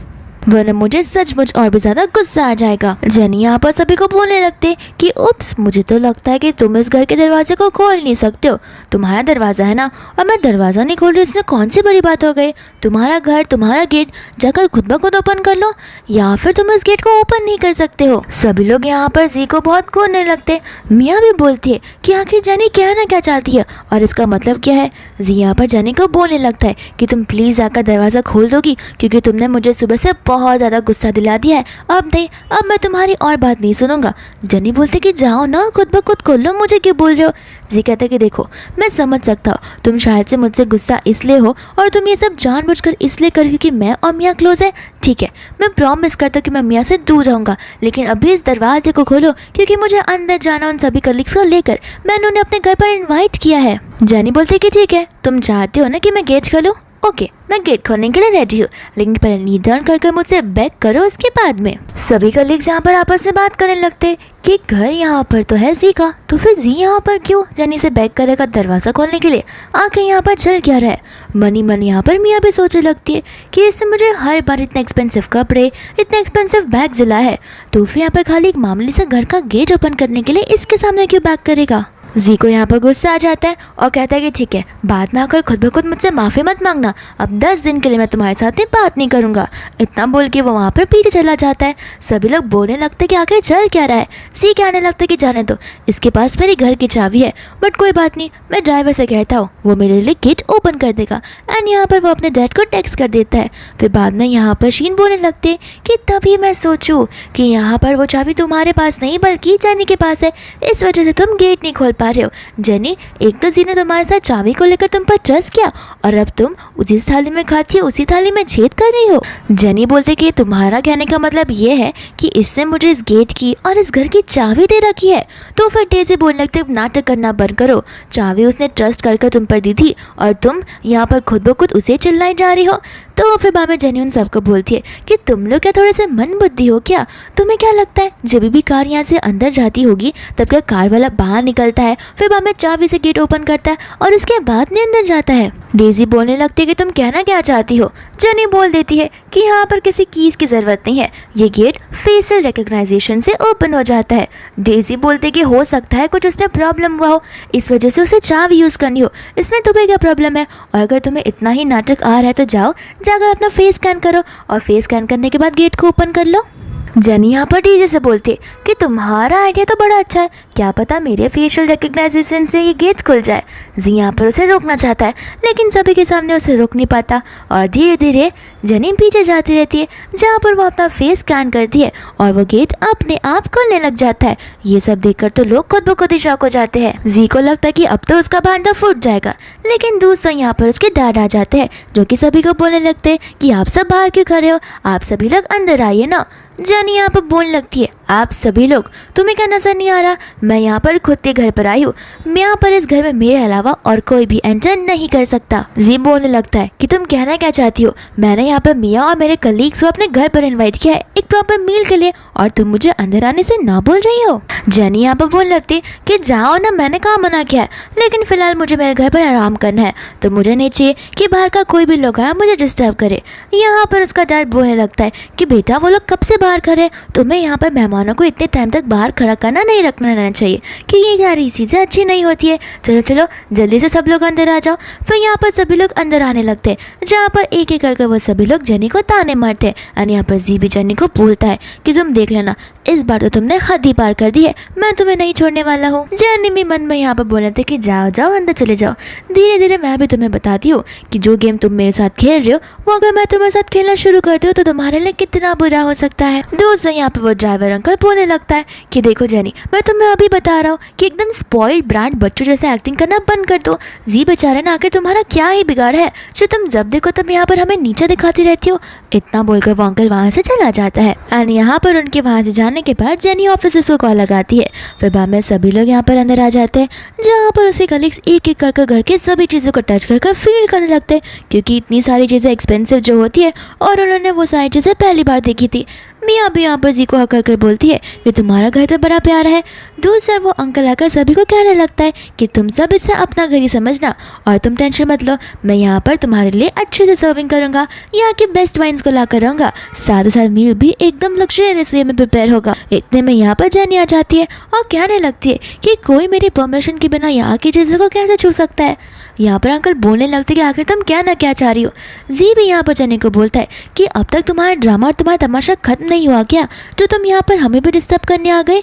वरना मुझे सचमुच और भी ज़्यादा गुस्सा आ जाएगा। जेनी यहाँ पर सभी को बोलने लगते कि उप्स, मुझे तो लगता है कि तुम इस घर के दरवाजे को खोल नहीं सकते हो, तुम्हारा दरवाज़ा है ना और मैं दरवाज़ा नहीं खोल रही, इसमें कौन सी बड़ी बात हो गई। तुम्हारा घर, तुम्हारा गेट, जाकर खुद ब खुद ओपन कर लो या फिर तुम इस गेट को ओपन नहीं कर सकते हो। सभी लोग यहाँ पर जी को बहुत कोसने लगते। मियाँ भी बोलती है कि आखिर जेनी कहना क्या चाहती है और इसका मतलब क्या है। जी यहाँ पर जेनी को बोलने लगता है कि तुम प्लीज़ जाकर दरवाज़ा खोल दोगी क्योंकि तुमने मुझे सुबह से बहुत ज़्यादा गुस्सा दिला दिया है, अब नहीं, अब मैं तुम्हारी और बात नहीं सुनूंगा। जेनी बोलते कि जाओ ना, खुद ब खुद खोल लो, मुझे क्यों बोल रहे हो। जी कहते कि देखो मैं समझ सकता हूँ तुम शायद से मुझसे गुस्सा इसलिए हो और तुम ये सब जानबूझकर इसलिए कर क्योंकि मैं और मियाँ क्लोज है। ठीक है, मैं प्रॉमिस करता हूँ कि मैं मियाँ से दूर रहूँगा, लेकिन अभी इस दरवाजे को खोलो क्योंकि मुझे अंदर जाना उन सभी कलीग्स को लेकर, मैंने उन्हें अपने घर पर इन्वाइट किया है। जेनी बोलते कि ठीक है, तुम चाहते हो ना कि मैं गेट खोलूँ, ओके, मैं गेट खोलने के लिए रेडी हूँ, लेकिन पहले नी डाउन करके मुझसे बैक करो, उसके बाद में। सभी कलीग्स यहाँ पर आपस में बात करने लगते कि घर यहाँ पर तो है जी का, तो फिर जी यहाँ पर क्यों जेनी से बैक करेगा दरवाज़ा खोलने के लिए, आके यहाँ पर चल क्या रहा है। मनी मन यहाँ पर मियाँ भी सोचने लगती है कि इससे मुझे हर बार इतने एक्सपेंसिव कपड़े, इतने एक्सपेंसिव बैग दिला है, तो फिर यहाँ पर खाली एक मामूली सा घर का गेट ओपन करने के लिए इसके सामने क्यों बैक करेगा। जी को यहाँ पर गुस्सा आ जाता है और कहता है कि ठीक है, बाद में आकर खुद ब खुद मुझसे माफ़ी मत मांगना, अब 10 दिन के लिए मैं तुम्हारे साथ बात नहीं करूँगा। इतना बोल के वो वहाँ पर पीछे चला जाता है। सभी लोग बोलने लगते कि आखिर चल क्या रहा है। जी कहने लगता है कि जाने दो, इसके पास मेरे घर की चाबी है, बट कोई बात नहीं, मैं ड्राइवर से कहता हूँ, वो मेरे लिए गेट ओपन कर देगा। एंड यहाँ पर वो अपने डैड को टेक्स्ट कर देता है। फिर बाद में यहाँ पर शीन बोलने लगते कि तभी मैं सोचूं कि यहाँ पर वो चाबी तुम्हारे पास नहीं बल्कि जेनी के पास है, इस वजह से तुम गेट नहीं खोल पा रहे हो। जेनी, एक तो जी ने तुम्हारे साथ चाबी को लेकर तुम पर ट्रस्ट किया और अब तुम जिस थाली में खाती हो उसी थाली में छेद कर रही हो। जेनी बोलते कि तुम्हारा कहने का मतलब ये है कि इसने मुझे इस गेट की और इस घर की चाबी दे रखी है। तो फिर डेजी बोलने लगते नाटक करना बंद करो, चाबी उसने ट्रस्ट कर तुम पर दी थी और तुम यहाँ पर खुद ब खुद उसे चिल्लाई जा रही हो। तो फिर बाद में जेनी उन सबको बोलती है कि तुम लोग क्या थोड़े से मन बुद्धि हो क्या, तुम्हें क्या लगता है जब भी कार यहाँ से अंदर जाती होगी तब क्या कार वाला बाहर निकलता है, फिर बाद में चाबी से गेट ओपन करता है और उसके बाद में अंदर जाता है। डेजी बोलने लगती है कि तुम कहना क्या चाहती हो। जेनी बोल देती है कि यहाँ पर किसी कीज की ज़रूरत नहीं है, ये गेट फेशियल रिकग्नाइजेशन से ओपन हो जाता है। डेजी बोलते कि हो सकता है कुछ उसमें प्रॉब्लम हुआ हो, इस वजह से उसे चाबी यूज़ करनी हो, इसमें तुम्हें क्या प्रॉब्लम है। और अगर तुम्हें इतना ही नाटक आ रहा है तो जाओ जाकर अपना फेस स्कैन करो और फेस स्कैन करने के बाद गेट को ओपन कर लो। जेनी यहाँ पर डीजे से बोलती है कि तुम्हारा आइडिया तो बड़ा अच्छा है, क्या पता मेरे फेशियल रिकग्नाइजेशन से ये गेट खुल जाए। जी यहाँ पर उसे रोकना चाहता है लेकिन सभी के सामने उसे रोक नहीं पाता और धीरे धीरे जनी पीछे जाती रहती है, जहाँ पर वो अपना फेस स्कैन करती है और वो गेट अपने आप खुलने लग जाता है। ये सब देखकर तो लोग खुद ब खुद ही शॉक हो जाते हैं। जी को लगता है कि अब तो उसका भांडा फूट जाएगा, लेकिन दूसरों यहाँ पर उसके डैड आ जाते हैं जो कि सभी को बोलने लगते हैं कि आप सब बाहर क्यों खड़े हो, आप सभी लोग अंदर आइए ना। जनी यहाँ पर बोलने लगती है, आप सभी लोग, तुम्हें क्या नजर नहीं आ रहा, मैं यहाँ पर खुद के घर पर आई हूँ, मैं यहाँ पर इस घर में मेरे अलावा और कोई भी एंटर नहीं कर सकता। जी बोलने लगता है कि तुम कहना क्या चाहती हो, मैंने यहाँ पर मिया और मेरे कलीग्स को अपने घर पर इनवाइट किया है एक प्रॉपर मील के लिए और तुम मुझे अंदर आने से ना बोल रही हो। जनी यहाँ पर बोलने लगती है कि जाओ ना, मैंने कहाँ मना किया है, लेकिन फिलहाल मुझे मेरे घर पर आराम करना है, तो मुझे नहीं चाहिए कि बाहर का कोई भी लोग आया मुझे डिस्टर्ब करे। यहाँ पर उसका डैड बोलने लगता है कि बेटा वो लोग कब से बाहर खड़े, तुम्हें यहाँ पर मेहमानों को इतने टाइम तक बाहर खड़ा करना नहीं रखना रहना चाहिए कि ये सारी चीज़ें अच्छी नहीं होती है। चलो चलो जल्दी से सब लोग अंदर आ जाओ। फिर यहाँ पर सभी लोग अंदर आने लगते हैं, जहाँ पर एक एक करके वो सभी लोग जनी को ताने मारते हैं और यहाँ पर जी भी जनी को बोलता है कि तुम देख लेना, इस बार तो तुमने हद ही पार कर दी है, मैं तुम्हें नहीं छोड़ने वाला हूँ। जनी भी मन में यहाँ पर बोलते थे कि जाओ जाओ अंदर चले जाओ, धीरे धीरे मैं भी तुम्हें बताती हूँ कि जो गेम तुम मेरे साथ खेल रहे हो वो अगर मैं तुम्हारे साथ खेलना शुरू करती हूँ तो तुम्हारे लिए कितना बुरा हो सकता है। दोस्तों यहाँ पर वो ड्राइवर अंकल बोलने लगता है कि देखो जेनी, मैं तुम्हें अभी बता रहा हूँ कि एकदम स्पॉइल्ड ब्रांड बच्चों जैसे एक्टिंग करना बंद कर दो। जी बेचारे ना, आखिर तुम्हारा क्या ही बिगाड़ है जो तुम जब देखो तब यहाँ पर हमें नीचे दिखाती रहती हो। इतना बोलकर वो अंकल वहाँ से चला जाता है और यहाँ पर उनके वहाँ से जाने के बाद जेनी ऑफिस को कॉल लगाती है। फिर बाद में सभी लोग यहाँ पर अंदर आ जाते हैं, जहाँ पर उसके कलीग्स एक एक करके घर के सभी चीज़ों को टच कर फील करने लगते हैं, क्योंकि इतनी सारी चीज़ें एक्सपेंसिव जो होती है और उन्होंने वो सारी चीज़ें पहली बार देखी थी। मियाँ भी यहाँ पर जी को हक कर बोलती है कि तुम्हारा घर तो बड़ा प्यारा है। दूर से वो अंकल आकर सभी को कहने लगता है कि तुम सब इसे अपना घर ही समझना और तुम टेंशन मत लो, मैं यहाँ पर तुम्हारे लिए अच्छे से सर्विंग करूँगा, यहाँ के बेस्ट वाइन्स को ला कर रहूँगा, साथ ही साथ मील भी एकदम लग्जरियस वे में प्रिपेयर होगा। इतने में यहाँ पर जेनी आ जाती है और कहने लगती है कि कोई मेरी परमिशन के बिना यहाँ की चीज़ों को कैसे छू सकता है। यहाँ पर अंकल बोलने लगते कि आखिर तुम क्या ना क्या चाह रही हो। जी भी यहाँ पर जेनी को बोलता है कि अब तक तुम्हारा ड्रामा और तुम्हारा तमाशा खत्म नहीं हुआ क्या, जो तुम यहाँ पर हमें भी डिस्टर्ब करने आ गए।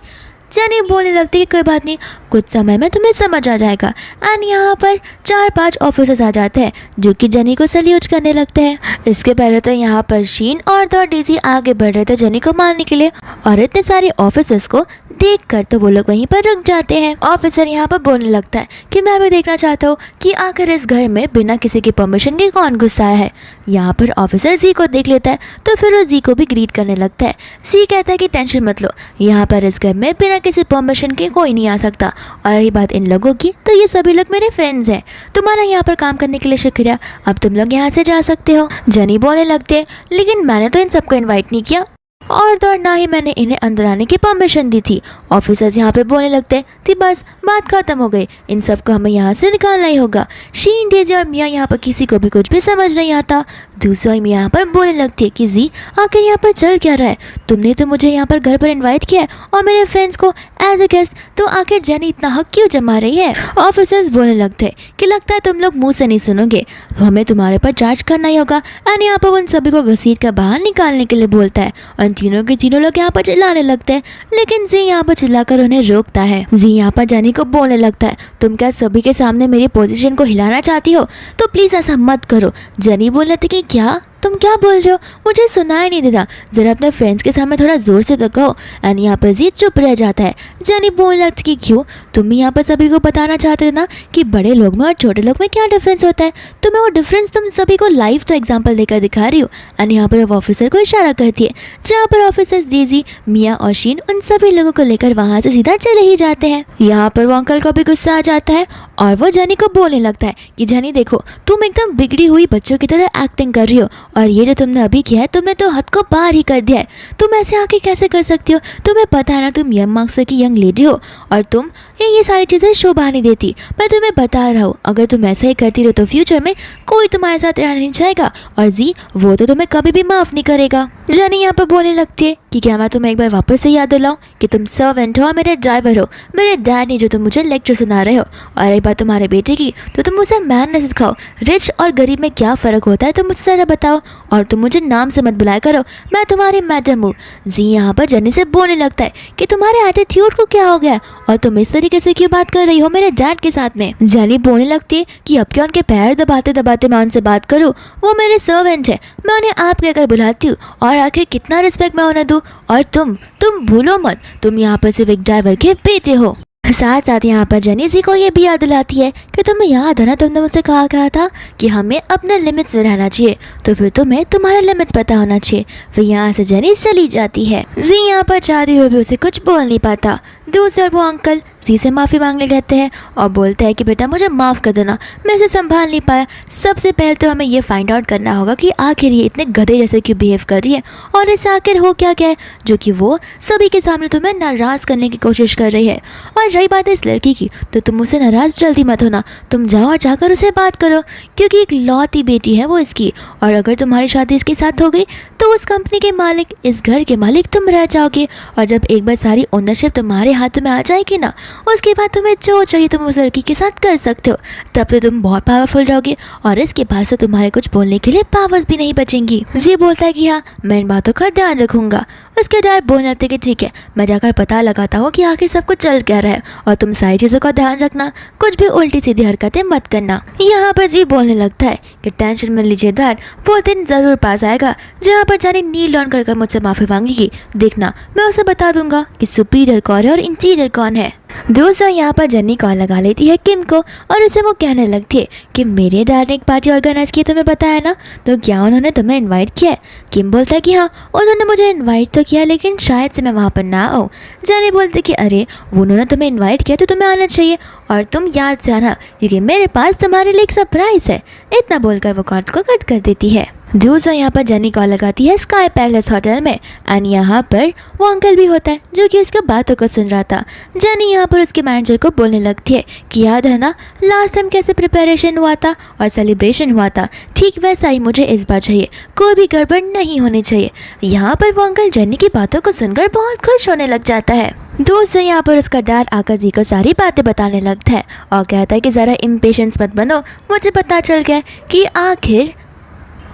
जेनी बोलने लगती है कि कोई बात नहीं, कुछ समय में तुम्हें समझ आ जाएगा। एंड यहाँ पर 4-5 ऑफिसर्स आ जाते हैं जो कि जेनी को सल्यूट करने लगते हैं। इसके पहले तो यहाँ पर शीन और द डेजी आगे बढ़ रहे थे जेनी को मारने के लिए और इतने सारे ऑफिसर्स को देखकर तो वो लोग वहीं पर रुक जाते हैं। ऑफिसर यहाँ पर बोलने लगता है कि मैं भी देखना चाहता हूँ कि आखिर इस घर में बिना किसी की परमिशन के कौन घुस आया है। यहाँ पर ऑफिसर जी को देख लेता है तो फिर वो जी को भी ग्रीट करने लगता है। जी कहता है कि टेंशन मत लो, यहाँ पर इस घर में बिना किसी परमिशन के कोई नहीं आ सकता, और रही बात इन लोगों की तो ये सभी लोग मेरे फ्रेंड्स हैं। तुम्हारा यहाँ पर काम करने के लिए शुक्रिया, अब तुम लोग यहाँ से जा सकते हो। जेनी बोलने लगते हैं लेकिन मैंने तो इन सबको इन्वाइट नहीं किया और तो ना ही मैंने इन्हें अंदर आने की परमिशन दी थी। ऑफिसर्स यहाँ पे बोलने लगते हैं कि बस बात खत्म हो गई, इन सबको हमें यहाँ से निकालना ही होगा। शीन, डेजी और मियाँ यहाँ पर किसी को भी कुछ भी समझ नहीं आता। दूसरी मियाँ यहाँ पर बोलने लगती है कि जी आखिर यहाँ पर चल क्या रहा है, तुमने तो मुझे यहाँ पर घर पर इन्वाइट किया है और मेरे फ्रेंड्स को एज ए गेस्ट, तो आखिर जेनी इतना हक क्यों जमा रही है। ऑफिसर्स बोलने लगते हैं कि लगता है तुम लोग मुँह से नहीं सुनोगे, हमें तुम्हारे पर चार्ज करना ही होगा। एंड यहाँ पर उन सभी को घसीट कर बाहर निकालने के लिए बोलता है और तीनों के तीनों लोग यहाँ पर चिल्लाने लगते हैं, लेकिन जी यहाँ पर चिल्लाकर उन्हें रोकता है। जी यहाँ पर जेनी को बोलने लगता है तुम क्या सभी के सामने मेरी पोजीशन को हिलाना चाहती हो, तो प्लीज़ ऐसा मत करो। जेनी बोलने थी कि क्या तुम क्या बोल रहे हो, मुझे सुनाई नहीं देता, जरा अपने फ्रेंड्स के सामने थोड़ा जोर से तो कहो। एंड यहाँ पर जी चुप रह जाता है। जेनी बोलने लगती कि क्यों, तुम भी यहाँ पर सभी को बताना चाहते थे ना कि बड़े लोग में और छोटे लोग में क्या डिफरेंस होता है, तुम्हें वो डिफरेंस तुम सभी को लाइव तो एग्जाम्पल देकर दिखा रही हो। एंड यहाँ पर वो ऑफिसर को इशारा करती है, जहाँ पर ऑफिसर्स डेजी, मियाँ और शीन उन सभी लोगों को लेकर वहाँ से सीधा चले ही जाते हैं। यहाँ पर वो अंकल को भी गुस्सा आ जाता है और वो जेनी को बोलने लगता है कि जेनी देखो, तुम एकदम बिगड़ी हुई बच्चों की तरह एक्टिंग कर रही हो और ये जो तुमने अभी किया है तुमने तो हद को पार ही कर दिया है। तुम ऐसे आके कैसे कर सकती हो, तुम्हें पता है ना तुम यंग मार्क्स की यंग लेडी हो और तुम ये सारी चीज़ें शोभा नहीं देती। मैं तुम्हें बता रहा हूँ, अगर तुम ऐसा ही करती रहो तो फ्यूचर में कोई तुम्हारे साथ रहना नहीं चाहेगा, और जी वो तो तुम्हें कभी भी माफ़ नहीं करेगा। जनी यहाँ पर बोलने लगती है कि क्या मैं तुम्हें एक बार वापस से याद दिलाऊं कि तुम सर्वेंट हो, मेरे ड्राइवर हो, मेरे डैड नहीं जो तुम मुझे लेक्चर सुना रहे हो। और एक बात तुम्हारे बेटे की, तो तुम मुझे मैनर्स सिखाओ। रिच और गरीब में क्या फ़र्क होता है तुम मुझसे ज़रा बताओ, और तुम मुझे नाम से मत बुलाया करो, मैं तुम्हारी मैडम हूँ। जी यहाँ पर जनी से बोलने लगता है कि तुम्हारे एटीट्यूड को क्या हो गया, और तुम इस तरीके से क्यों बात कर रही हो मेरे डैड के साथ में। जनी बोलने लगती है कि अब क्या उनके पैर दबाते दबाते मैं उनसे बात करूँ, वो मेरे सर्वेंट है, मैं उन्हें आप कहकर बुलाती हूँ, और आखिर कितना रिस्पेक्ट मैं उन्हें दूँ। और तुम भूलो मत, तुम यहाँ पर सिर्फ एक ड्राइवर के बेटे हो। साथ साथ यहाँ पर जनी जी को ये भी याद दिलाती है कि तुम्हें याद है ना, तुमने मुझसे कहा था कि हमें अपने लिमिट्स में रहना चाहिए, तो फिर तुम्हें तुम्हारे लिमिट्स पता होना चाहिए। फिर यहाँ से जनी चली जाती है। जी यहाँ पर चाहते हुए भी उसे कुछ बोल नहीं पाता। दूसरी ओर वो अंकल जी से माफ़ी मांगने कहते हैं और बोलते हैं कि बेटा मुझे माफ़ कर देना, मैं इसे संभाल नहीं पाया। सबसे पहले तो हमें ये फाइंड आउट करना होगा कि आखिर ये इतने गधे जैसे क्यों बिहेव कर रही है, और इसे आखिर हो क्या है जो कि वो सभी के सामने तुम्हें नाराज़ करने की कोशिश कर रही है। और रही बात है इस लड़की की, तो तुम उसे नाराज़ जल्दी मत होना, तुम जाओ और जाकर उसे बात करो, क्योंकि एक लौती बेटी है वो इसकी, और अगर तुम्हारी शादी इसके साथ हो गई तो उस कंपनी के मालिक, इस घर के मालिक तुम रह जाओगे। और जब एक बार सारी ओनरशिप तुम्हारे हाथों में आ जाएगी ना, उसके बाद तुम्हें जो चाहिए तुम उस लड़की के साथ कर सकते हो। तब तो तुम बहुत पावरफुल रहोगे, और इसके पास से तुम्हारे कुछ बोलने के लिए पावर्स भी नहीं बचेंगी। जी बोलता है कि हाँ मैं इन बातों का ध्यान रखूंगा। उसके डैड बोलने लगते कि ठीक है, मैं जाकर पता लगाता हूँ कि आखिर सब कुछ चल क्या रहा है, और तुम सारी चीज़ों का ध्यान रखना, कुछ भी उल्टी सीधी हरकतें मत करना। यहाँ पर जी बोलने लगता है कि टेंशन में लीजिए डैड, वो दिन ज़रूर पास आएगा जहाँ पर जानी नील डाउन कर मुझसे माफ़ी मांगेगी। देखना मैं उसे बता दूंगा कि सुपीरियर कौन है और इंटीरियर कौन है। दूसरा यहाँ पर जन्नी कॉल लगा लेती है किम को, और उसे वो कहने लगती है कि मेरे डैड ने एक पार्टी ऑर्गेनाइज की, तुम्हें बताया ना, तो क्या उन्होंने तुम्हें इनवाइट किया है। किम बोलता है कि हाँ उन्होंने मुझे इनवाइट तो किया, लेकिन शायद से मैं वहाँ पर ना आऊँ। जन्नी बोलती कि अरे उन्होंने तुम्हें इन्वाइट किया तो तुम्हें आना चाहिए, और तुम याद से आना क्योंकि मेरे पास तुम्हारे लिए एक सरप्राइज़ है। इतना बोलकर वो कॉल को कट कर देती है। दूसरा यहाँ पर जनी कॉल लगाती है स्काई पैलेस होटल में, एंड यहाँ पर वो अंकल भी होता है जो कि उसके बातों को सुन रहा था। जनी यहाँ पर उसके मैनेजर को बोलने लगती है कि याद है ना लास्ट टाइम कैसे प्रिपरेशन हुआ था और सेलिब्रेशन हुआ था, ठीक वैसा ही मुझे इस बार चाहिए, कोई भी गड़बड़ नहीं होनी चाहिए। यहाँ पर वो अंकल जनी की बातों को सुनकर बहुत खुश होने लग जाता है। दोस्तों यहाँ पर उसका डैड आकाश जी को सारी बातें बताने लगता है और कहता है कि ज़रा इम्पेशेंस मत बनो, मुझे पता चल गया कि आखिर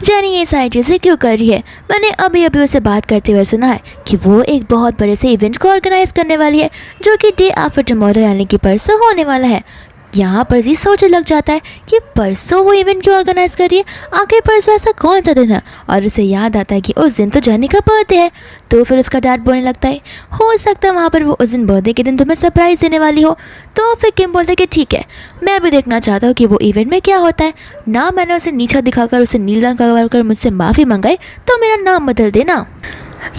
जनी ये सारी चीज़ें क्यों कर रही है। मैंने अभी उसे बात करते हुए सुना है कि वो एक बहुत बड़े से इवेंट को ऑर्गेनाइज करने वाली है जो कि डे आफ्टर टुमारो यानी कि परसों होने वाला है। यहाँ पर जी सोचने लग जाता है कि परसों वो इवेंट क्यों ऑर्गेनाइज कर रही है, आखिर परसों ऐसा कौन सा दिन है, और उसे याद आता है कि उस दिन तो जनी का बर्थडे है। तो फिर उसका डैड बोलने लगता है हो सकता है वहाँ पर वो उस दिन बर्थडे के दिन तुम्हें सरप्राइज़ देने वाली हो। तो फिर किम बोलते हैं कि ठीक है, मैं भी देखना चाहता हूँ कि वो इवेंट में क्या होता है ना। मैंने उसे नीचा दिखाकर उसे नील रंग करवाकर मुझसे माफ़ी मंगाई तो मेरा नाम बदल देना।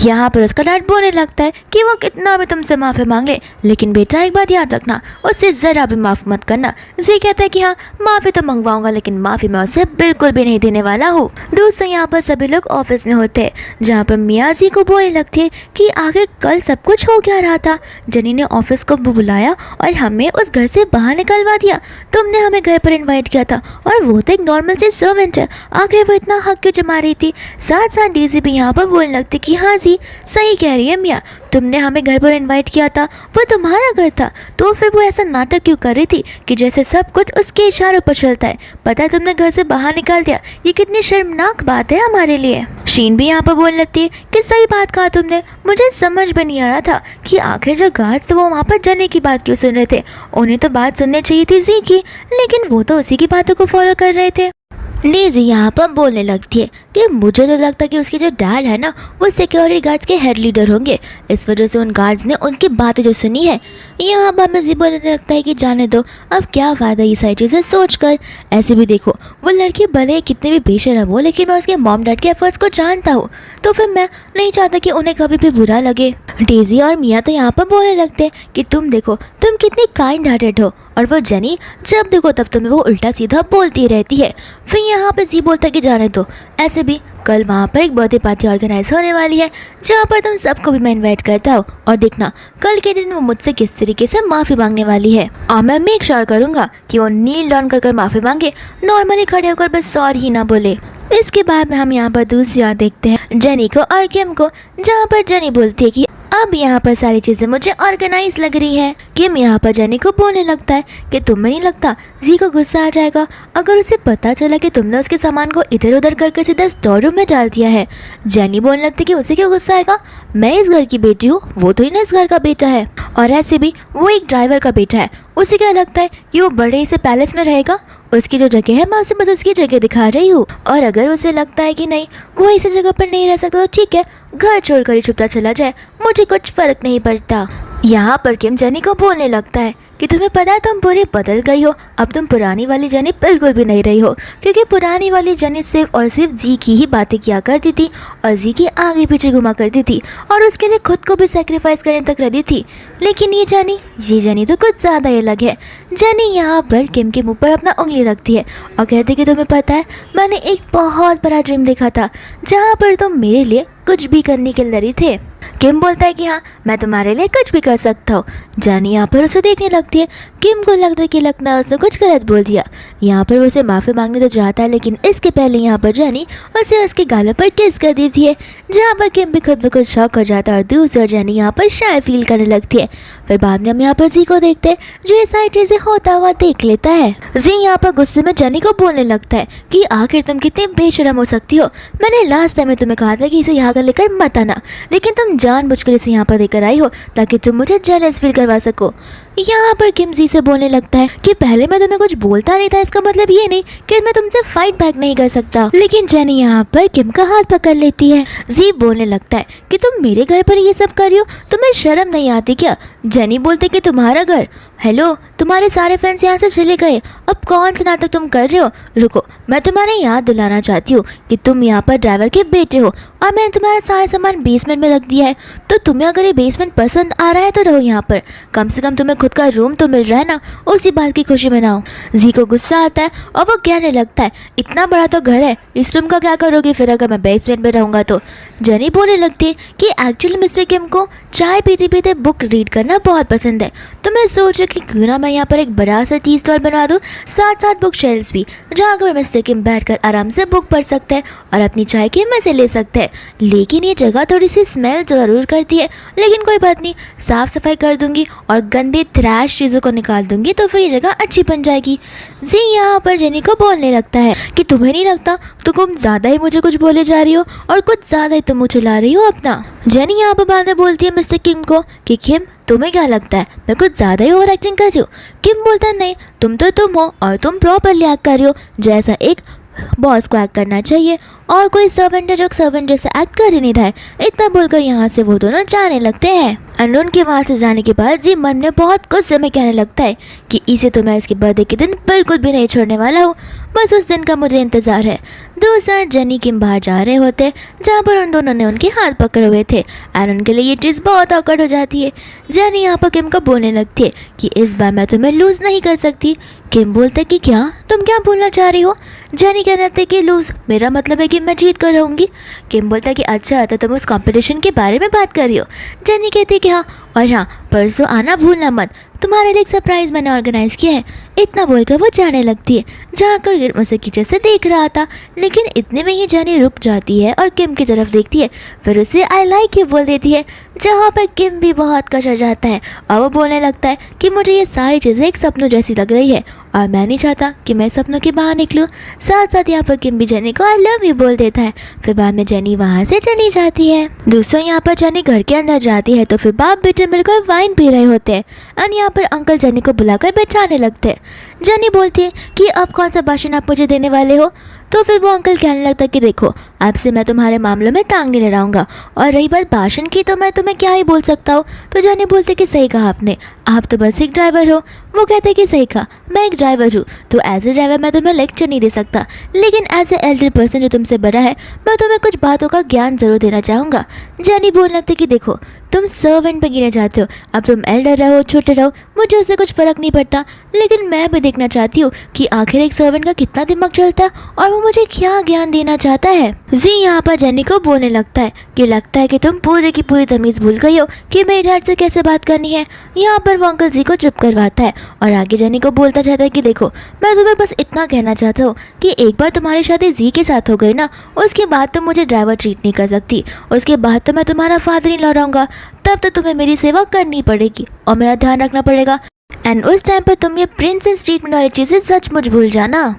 यहाँ पर उसका डैड बोलने लगता है कि वो कितना भी तुमसे माफ़ी मांग ले, लेकिन बेटा एक बात याद रखना, उससे ज़रा भी माफ़ मत करना। जी कहता है कि हाँ माफ़ी तो मंगवाऊंगा, लेकिन माफ़ी मैं उससे बिल्कुल भी नहीं देने वाला हूँ। दोस्तों यहाँ पर सभी लोग ऑफिस में होते हैं जहाँ पर मियाँ जी को बोलने लगती है कि आखिर कल सब कुछ हो क्या रहा था। जनी ने ऑफिस को बुलाया और हमें उस घर से बाहर निकलवा दिया। तुमने हमें घर पर इन्वाइट किया था और वो तो एक नॉर्मल से सर्वेंट है, आखिर वो इतना हक क्यों जमा रही थी। साथ साथ डीसी भी यहाँ पर बोलने लगती कि हाँ जी सही कह रही है मियाँ, तुमने हमें घर पर इनवाइट किया था, वो तुम्हारा घर था, तो फिर वो ऐसा नाटक क्यों कर रही थी कि जैसे सब कुछ उसके इशारों पर चलता है। पता है तुमने घर से बाहर निकाल दिया, ये कितनी शर्मनाक बात है हमारे लिए। शीन भी यहाँ पर बोलने लगती है कि सही बात कहा तुमने, मुझे समझ में नहीं आ रहा था कि आखिर जो गार्ड्स थे वो वहाँ पर जने की बात क्यों सुन रहे थे। उन्हें तो बात सुननी चाहिए थी जी की, लेकिन वो तो उसी की बातों को फॉलो कर रहे थे। डेज़ी यहाँ पर बोलने लगती है कि मुझे तो लगता है कि उसके जो डैड है ना वो सिक्योरिटी गार्ड्स के हेड लीडर होंगे, इस वजह से उन गार्ड्स ने उनकी बातें जो सुनी है। यहाँ पर हमें बोलने लगता है कि जाने दो, अब क्या फ़ायदा ये सारी चीज़ें सोच कर। ऐसे भी देखो वो लड़की भले कितने भी बेशर्म हो, लेकिन मैं उसके मॉम डैड के एफर्ट्स को जानता हूँ, तो फिर मैं नहीं चाहता कि उन्हें कभी भी बुरा लगे। डेज़ी और मियाँ तो यहाँ पर बोलने लगते हैं कि तुम देखो तुम कितनी काइंड हार्टेड हो, और वो जनी जब देखो तब तुम्हें वो उल्टा सीधा बोलती रहती है। फिर यहाँ पे जी बोलता है कि जाने दो, ऐसे भी कल वहाँ पर एक बर्थडे पार्टी ऑर्गेनाइज होने वाली है जहाँ पर तुम सबको भी मैं इन्वाइट करता हूँ, और देखना कल के दिन वो मुझसे किस तरीके से माफ़ी मांगने वाली है। और मैं मेक श्योर करूँगा कि वो नील डाउन कर माफ़ी मांगे, नॉर्मली खड़े होकर बस सॉरी ही ना बोले। इसके बाद में हम यहाँ पर दूसरी ओर देखते हैं जेनी को और किम को, जहाँ पर जेनी बोलती है कि अब यहाँ पर सारी चीज़ें मुझे ऑर्गेनाइज लग रही है। किम यहाँ पर जेनी को बोलने लगता है कि तुम्हें नहीं लगता जी को गुस्सा आ जाएगा अगर उसे पता चला कि तुमने उसके सामान को इधर उधर करके सीधा स्टोर रूम में डाल दिया है। जेनी बोलने लगती है कि उसे क्यों गुस्सा आएगा, मैं इस घर की बेटी हूँ, वो तो ही ना इस घर का बेटा है, और ऐसे भी वो एक ड्राइवर का बेटा है। उसे क्या लगता है कि वो बड़े से पैलेस में रहेगा, उसकी जो जगह है मैं उसे बस उसकी जगह दिखा रही हूँ। और अगर उसे लगता है कि नहीं वो ऐसी जगह पर नहीं रह सकता तो ठीक है, घर छोड़कर ही चुपचाप चला जाए, मुझे कुछ फर्क नहीं पड़ता। यहाँ पर किम जेनी को बोलने लगता है कि तुम्हें पता है तुम पूरी बदल गई हो, अब तुम पुरानी वाली जेनी बिल्कुल भी नहीं रही हो, क्योंकि पुरानी वाली जेनी सिर्फ और सिर्फ जी की ही बातें किया करती थी और जी के आगे पीछे घुमा करती थी और उसके लिए खुद को भी सेक्रीफाइस करने तक रेडी थी। लेकिन ये जेनी तो कुछ ज़्यादा ही अलग है। जेनी यहाँ पर किम के मुंह पर अपना उंगली रखती है और कहती कि तुम्हें पता है मैंने एक बहुत बड़ा ड्रीम देखा था जहाँ पर तुम मेरे लिए कुछ भी करने के लिए लड़ी थे। किम बोलता है कि हाँ मैं तुम्हारे लिए कुछ भी कर सकता हूँ। जेनी यहाँ पर उसे देखने लगती है। किम को लगता है कि लगता है उसने कुछ गलत बोल दिया। यहाँ पर उसे माफ़ी मांगने तो जाता है, लेकिन इसके पहले यहाँ पर जेनी उसे उसके गालों पर किस कर देती है, जहाँ पर किम भी खुद ब खुद शॉक हो जाता है और दूसरी जेनी यहाँ पर शाय फील करने लगती है। फिर बाद में हम यहाँ पर जी को देखते हैं जो ये सारी चीज़ें होता हुआ देख लेता है। जी यहाँ पर गुस्से में जेनी को बोलने लगता है कि आखिर तुम कितनी बेशरम हो सकती हो, मैंने लास्ट टाइम में तुम्हें कहा था कि इसे यहाँ कर लेकर मत आना, लेकिन तुम जानबूझकर इसे यहाँ पर लेकर आई हो ताकि तुम मुझे जेलस फील करवा सको। यहाँ पर किम जी से बोलने लगता है कि पहले मैं तुम्हें कुछ बोलता नहीं था, इसका मतलब ये नहीं कि मैं तुमसे फाइट बैक नहीं कर सकता। लेकिन जेनी यहाँ पर किम का हाथ पकड़ लेती है। जी बोलने लगता है कि तुम मेरे घर पर ये सब कर रही हो, तुम्हें शर्म नहीं आती क्या? जेनी बोलते कि तुम्हारा घर, हेलो तुम्हारे सारे फ्रेंड्स यहाँ से चले गए, अब कौन सा नाटक तुम कर रहे हो? रुको, मैं तुम्हारे याद दिलाना चाहती हूँ कि तुम यहाँ पर ड्राइवर के बेटे हो और मैंने तुम्हारा सारा सामान बेसमेंट में रख दिया है, तो तुम्हें अगर ये बेसमेंट पसंद आ रहा है तो रहो यहाँ पर, कम से कम तुम्हें खुद का रूम तो मिल रहा है ना, उसी बात की खुशी मनाओ। जी को गुस्सा आता है और वो कहने लगता है इतना बड़ा तो घर है, इस रूम का क्या करोगे फिर अगर मैं बेसमेंट में रहूँगा तो? जेनी बोलने लगती है कि एक्चुअली मिस्टर किम को चाय पीते पीते बुक रीड करना बहुत पसंद है, तो मैं सोचा कि क्यों ना मैं यहाँ पर एक बड़ा सा टी स्टॉल बनवा दूँ, साथ साथ बुक शेल्फ्स भी, जहाँ पर मिस्टर किम बैठकर आराम से बुक पढ़ सकते हैं और अपनी चाय के मजे ले सकते हैं। लेकिन ये जगह थोड़ी सी स्मेल ज़रूर करती है, लेकिन कोई बात नहीं, साफ़ सफाई कर दूंगी और गंदे थ्रैश चीज़ों को निकाल दूंगी तो फिर ये जगह अच्छी बन जाएगी। जी यहाँ पर जेनी को बोलने लगता है कि तुम्हें नहीं लगता तुम ज़्यादा ही मुझे कुछ बोले जा रही हो और कुछ ज़्यादा ही तुम मुझे चला रही हो अपना? जेनी यहाँ पर बाद में बोलती है मिस्टर किम को कि किम तुम्हें क्या लगता है मैं कुछ ज़्यादा ही ओवर एक्टिंग कर रही हूँ? किम बोलता है नहीं, तुम तो तुम हो और तुम प्रॉपरली एक्ट कर रही हो जैसा एक बॉस को एक्ट करना चाहिए, और कोई सर्वेंट है जो सर्वेंट जैसे एक्ट कर ही नहीं रहा है। इतना बोलकर यहाँ से वो दोनों जाने लगते हैं। और उनके वहाँ से जाने के बाद जी मन में बहुत गुस्से में कहने लगता है कि इसे तो मैं इसके बर्थडे के दिन बिल्कुल भी नहीं छोड़ने वाला हूँ, बस उस दिन का मुझे इंतज़ार है। दूसरा जेनी किम बाहर जा रहे होते जहाँ पर उन दोनों ने उनके हाथ पकड़े हुए थे और उनके लिए ये चीज़ बहुत ऑकवर्ड हो जाती है। जेनी यहाँ पर किम को बोलने लगती है कि इस बार मैं तुम्हें लूज़ नहीं कर सकती। किम बोलते कि क्या तुम क्या बोलना चाह रही हो? जेनी कह रहे थे कि लूज़ मेरा मतलब है कि मैं जीत कर रहूँगी। किम बोलता कि अच्छा तो तुम उस कंपटीशन के बारे में बात कर रही हो? जेनी कहती कि हाँ, और हाँ परसों आना भूलना मत, तुम्हारे लिए एक सरप्राइज़ मैंने ऑर्गेनाइज़ किया है। इतना बोलकर वो जाने लगती है, जहाँ कर उसे कीचड़ से देख रहा था, लेकिन इतने में ही जेनी रुक जाती है और किम की तरफ देखती है, फिर उसे आई लाइक यू बोल देती है, जहाँ पर किम भी बहुत कचर जाता है और वो बोलने लगता है कि मुझे ये सारी चीज़ें एक सपनों जैसी लग रही है और मैं नहीं चाहता कि मैं सपनों के बाहर निकलूँ। साथ साथ यहाँ पर किम भी जेनी को आई लव यू बोल देता है। फिर बाद में जेनी वहाँ से चली जाती है। दूसरा यहाँ पर जेनी घर के अंदर जाती है तो फिर बाप बेटे मिलकर वाइन पी रहे होते हैं और यहाँ पर अंकल जेनी को बुलाकर बैठाने लगते हैं। जेनी बोलती है कि अब कौन सा भाषण आप मुझे देने वाले हो? तो फिर वो अंकल कहने लगता कि देखो अब से मैं तुम्हारे मामलों में टांग नहीं लड़ाऊंगा, और रही बात भाषण की तो मैं तुम्हें क्या ही बोल सकता हूँ। तो जेनी बोलते कि सही कहा आपने, आप तो बस एक ड्राइवर हो। वो कहते कि सही कहा, मैं एक ड्राइवर हूँ, तो एज ए ड्राइवर मैं तुम्हें लेक्चर नहीं दे सकता, लेकिन एज ए एल्डर पर्सन जो तुमसे बड़ा है मैं तुम्हें कुछ बातों का ज्ञान ज़रूर देना चाहूँगा। जेनी बोलने लगती कि देखो तुम सर्वेंट पे गिने जाते हो, अब तुम एल्डर रहो छोटे रहो मुझे उससे कुछ फ़र्क नहीं पड़ता, लेकिन मैं भी देखना चाहती हूँ कि आखिर एक सर्वेंट का कितना दिमाग चलता है और वो मुझे क्या ज्ञान देना चाहता है। जी यहाँ पर जेनी को बोलने लगता है कि तुम पूरे की पूरी तमीज भूल गई हो कि मेरे डैड से कैसे बात करनी है। यहाँ पर वो अंकल जी को चुप करवाता है और आगे जेनी को बोलता चाहता है कि देखो, मैं तुम्हें बस इतना कहना चाहता हूँ कि एक बार तुम्हारी शादी जी के साथ हो गई ना, उसके बाद तुम मुझे ड्राइवर ट्रीट नहीं कर सकती। उसके बाद तो मैं तुम्हारा फादर ही लौटाऊंगा, तब तो तुम्हें मेरी सेवा करनी पड़ेगी और मेरा ध्यान रखना पड़ेगा। एंड उस टाइम पर तुम ये प्रिंसेस ट्रीटमेंट वाली चीज़ें सचमुच भूल जाना।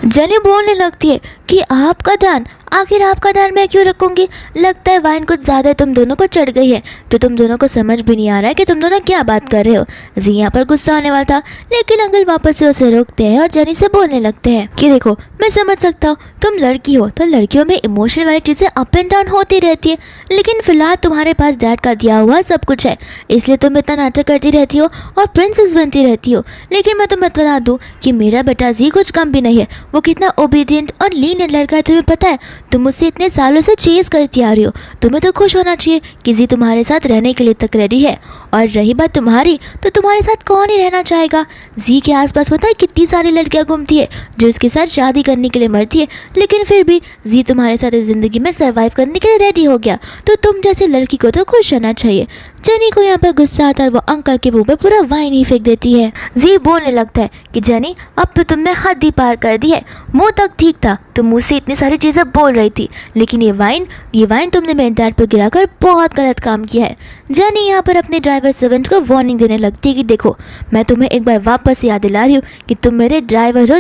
जेनी बोलने लगती है कि आपका ध्यान, आखिर आपका ध्यान मैं क्यों रखूंगी? लगता है वाइन कुछ ज़्यादा तुम दोनों को चढ़ गई है, तो तुम दोनों को समझ भी नहीं आ रहा है कि तुम दोनों क्या बात कर रहे हो। जी यहाँ पर गुस्सा आने वाला था, लेकिन अंकल वापस से उसे रोकते हैं और जेनी से बोलने लगते हैं कि देखो, मैं समझ सकता हूँ तुम लड़की हो तो लड़कियों में इमोशनल वाली चीज़ें अप एंड डाउन होती रहती है, लेकिन फिलहाल तुम्हारे पास डैड का दिया हुआ सब कुछ है, इसलिए तुम इतना नाटक करती रहती हो और प्रिंसेस बनती रहती हो। लेकिन मैं तुम्हें बता दूँ कि मेरा बेटा जी कुछ कम भी नहीं है, वो कितना ओबीडियंट और लीनियंट लड़का है तुम्हें पता है। तुम मुझसे इतने सालों से चेस करती आ रही हो, तुम्हें तो खुश होना चाहिए कि जी तुम्हारे साथ रहने के लिए तक रेडी है। और रही बात तुम्हारी, तो तुम्हारे साथ कौन ही रहना चाहेगा? जी के आसपास पता है कितनी सारी लड़कियां घूमती है जो इसके साथ शादी करने के लिए मरती है, लेकिन फिर भी जी तुम्हारे साथ इस जिंदगी में सरवाइव करने के लिए रेडी हो गया, तो तुम जैसी लड़की को तो खुश रहना चाहिए। जेनी को यहाँ पर गुस्सा आता है और वो अंकल के मुंह पे पूरा वाइन ही फेंक देती है। जी बोलने लगता है कि जेनी, अब तो तुमने हद ही पार कर दी है। मुंह तक ठीक था, तुम मुझसे इतनी सारी चीज़ें बोल रही थी, लेकिन ये वाइन तुमने मेरे डैड पर गिराकर बहुत गलत काम किया है। जेनी यहाँ पर अपने ड्राइवर सर्वेंट को वार्निंग देने लगती है कि देखो, मैं तुम्हें एक बार वापस याद दिला रही हूँ कि तुम मेरे ड्राइवर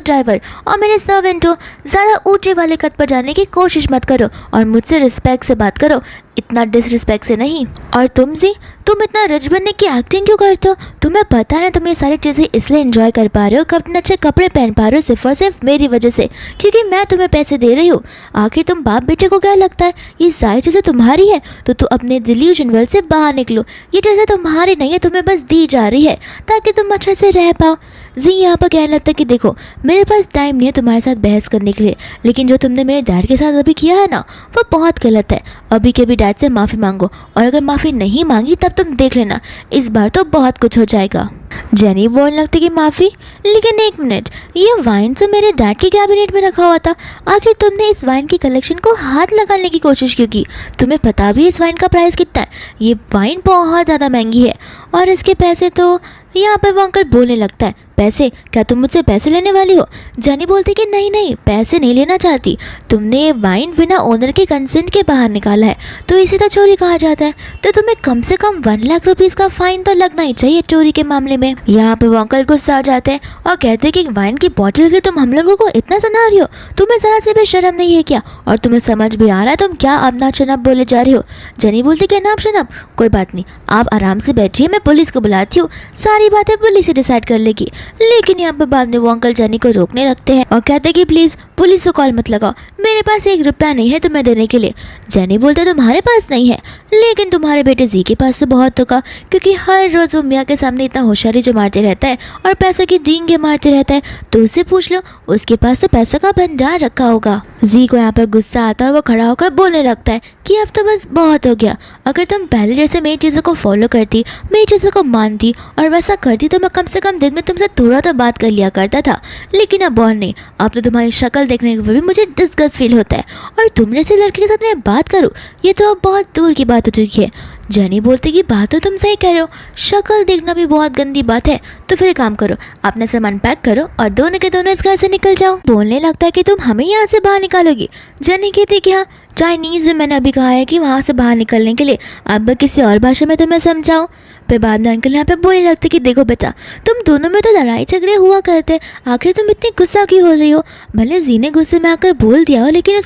और मेरे सर्वेंट हो। ज़्यादा ऊंचे वाले कद पर जाने की कोशिश मत करो और मुझसे रिस्पेक्ट से बात करो, इतना डिसरिस्पेक्ट से नहीं। और तुम इतना रिच बनने की एक्टिंग क्यों करते हो? तुम्हें पता है ना, तुम ये सारी चीज़ें इसलिए एंजॉय कर पा रहे हो, इतने अच्छे कपड़े पहन पा रहे हो सिर्फ और सिर्फ मेरी वजह से, क्योंकि मैं तुम्हें पैसे दे रही हूँ। आखिर तुम बाप बेटे को क्या लगता है ये सारी चीज़ें तुम्हारी है? तो तुम अपने डिल्यूजन वर्ल्ड से बाहर निकलो। ये चीज़ें तुम्हारी नहीं है, तुम्हें बस दी जा रही है ताकि तुम अच्छे से रह पाओ। जी यहाँ पर कहने लगता है कि देखो, मेरे पास टाइम नहीं है तुम्हारे साथ बहस करने के लिए, लेकिन जो तुमने मेरे डैड के साथ अभी किया है ना, वो बहुत गलत है। अभी के भी डैड से माफ़ी मांगो, और अगर माफ़ी नहीं मांगी तब तुम देख लेना, इस बार तो बहुत कुछ हो जाएगा। जेनी बोलने लगती कि माफ़ी, लेकिन एक मिनट, ये वाइन से मेरे डैड के कैबिनेट में रखा हुआ था, आखिर तुमने इस वाइन की कलेक्शन को हाथ लगाने की कोशिश क्यों की? तुम्हें पता भी इस वाइन का प्राइस कितना है? ये वाइन बहुत ज़्यादा महंगी है और इसके पैसे तो यहाँ पर वो अंकल बोलने लगता है, पैसे? क्या तुम मुझसे पैसे लेने वाली हो? जेनी बोलती कि नहीं, पैसे नहीं लेना चाहती, तुमने ये वाइन बिना ओनर के कंसेंट के बाहर निकाला है, तो इसे तो चोरी कहा जाता है, तो तुम्हें कम से कम 1 लाख रुपीज़ का फाइन तो लगना ही चाहिए चोरी के मामले में। यहाँ पे वो अंकल गुस्सा आ जाते हैं और कहते हैं कि वाइन की बॉटल के तुम हम लोगों को इतना सुना रही हो, तुम्हें जरा से भी शर्म नहीं है क्या? और तुम्हें समझ भी आ रहा है तुम क्या अनाप शनाप बोले जा रही हो? जेनी बोलती कि अनाप शनाप कोई बात नहीं, आप आराम से बैठिए, मैं पुलिस को बुलाती हूँ, सारी बातें पुलिस ही डिसाइड कर लेगी। लेकिन यहाँ पर बाद में वो अंकल जेनी को रोकने लगते हैं और कहते हैं कि प्लीज़ पुलिस को कॉल मत लगाओ, मेरे पास 1 रुपया नहीं है तुम्हें देने के लिए। जेनी बोलते तुम्हारे पास नहीं है, लेकिन तुम्हारे बेटे जी के पास तो बहुत होगा, क्योंकि हर रोज़ वो मियाँ के सामने इतना होशियारी जो मारते रहता है और पैसों की डींगे मारते रहता है, तो उससे पूछ लो, उसके पास तो पैसों का भंडार रखा होगा। जी को यहाँ पर गुस्सा आता है और वो खड़ा होकर बोलने लगता है कि अब तो बस बहुत हो गया, अगर तुम पहले जैसे मेरी चीज़ों को फॉलो करती, मेरी चीज़ों को मानती और वैसा करती, तो मैं कम से कम दिन में तुमसे थोड़ा तो बात कर लिया करता था, लेकिन अब और नहीं। अब तो तुम्हारी शक्ल देखने के भी मुझे डिस्गस्ट फील होता है, और तुम जैसे लड़के के साथ मैं बात करूँ, ये तो अब बहुत दूर की बात हो चुकी है। जेनी बोलती कि बात तो तुम सही कह रहे हो, शक्ल देखना भी बहुत गंदी बात है, तो फिर काम करो, अपना सामान पैक करो और दोनों के दोनों इस घर से निकल जाओ। बोलने लगता है कि तुम हमें यहाँ से बाहर निकालोगी। जेनी कहती कि हाँ, चाइनीज़ में मैंने अभी कहा है कि वहाँ से बाहर निकलने के लिए, अब किसी और भाषा में तुम्हें समझाऊँ? फिर बाद में अंकल यहाँ पे बोलने लगते कि देखो बेटा, तुम दोनों में तो लड़ाई झगड़े हुआ करते, आखिर तुम इतनी गुस्सा क्यों हो रही हो? भले जी ने गुस्से में आकर बोल दिया हो, लेकिन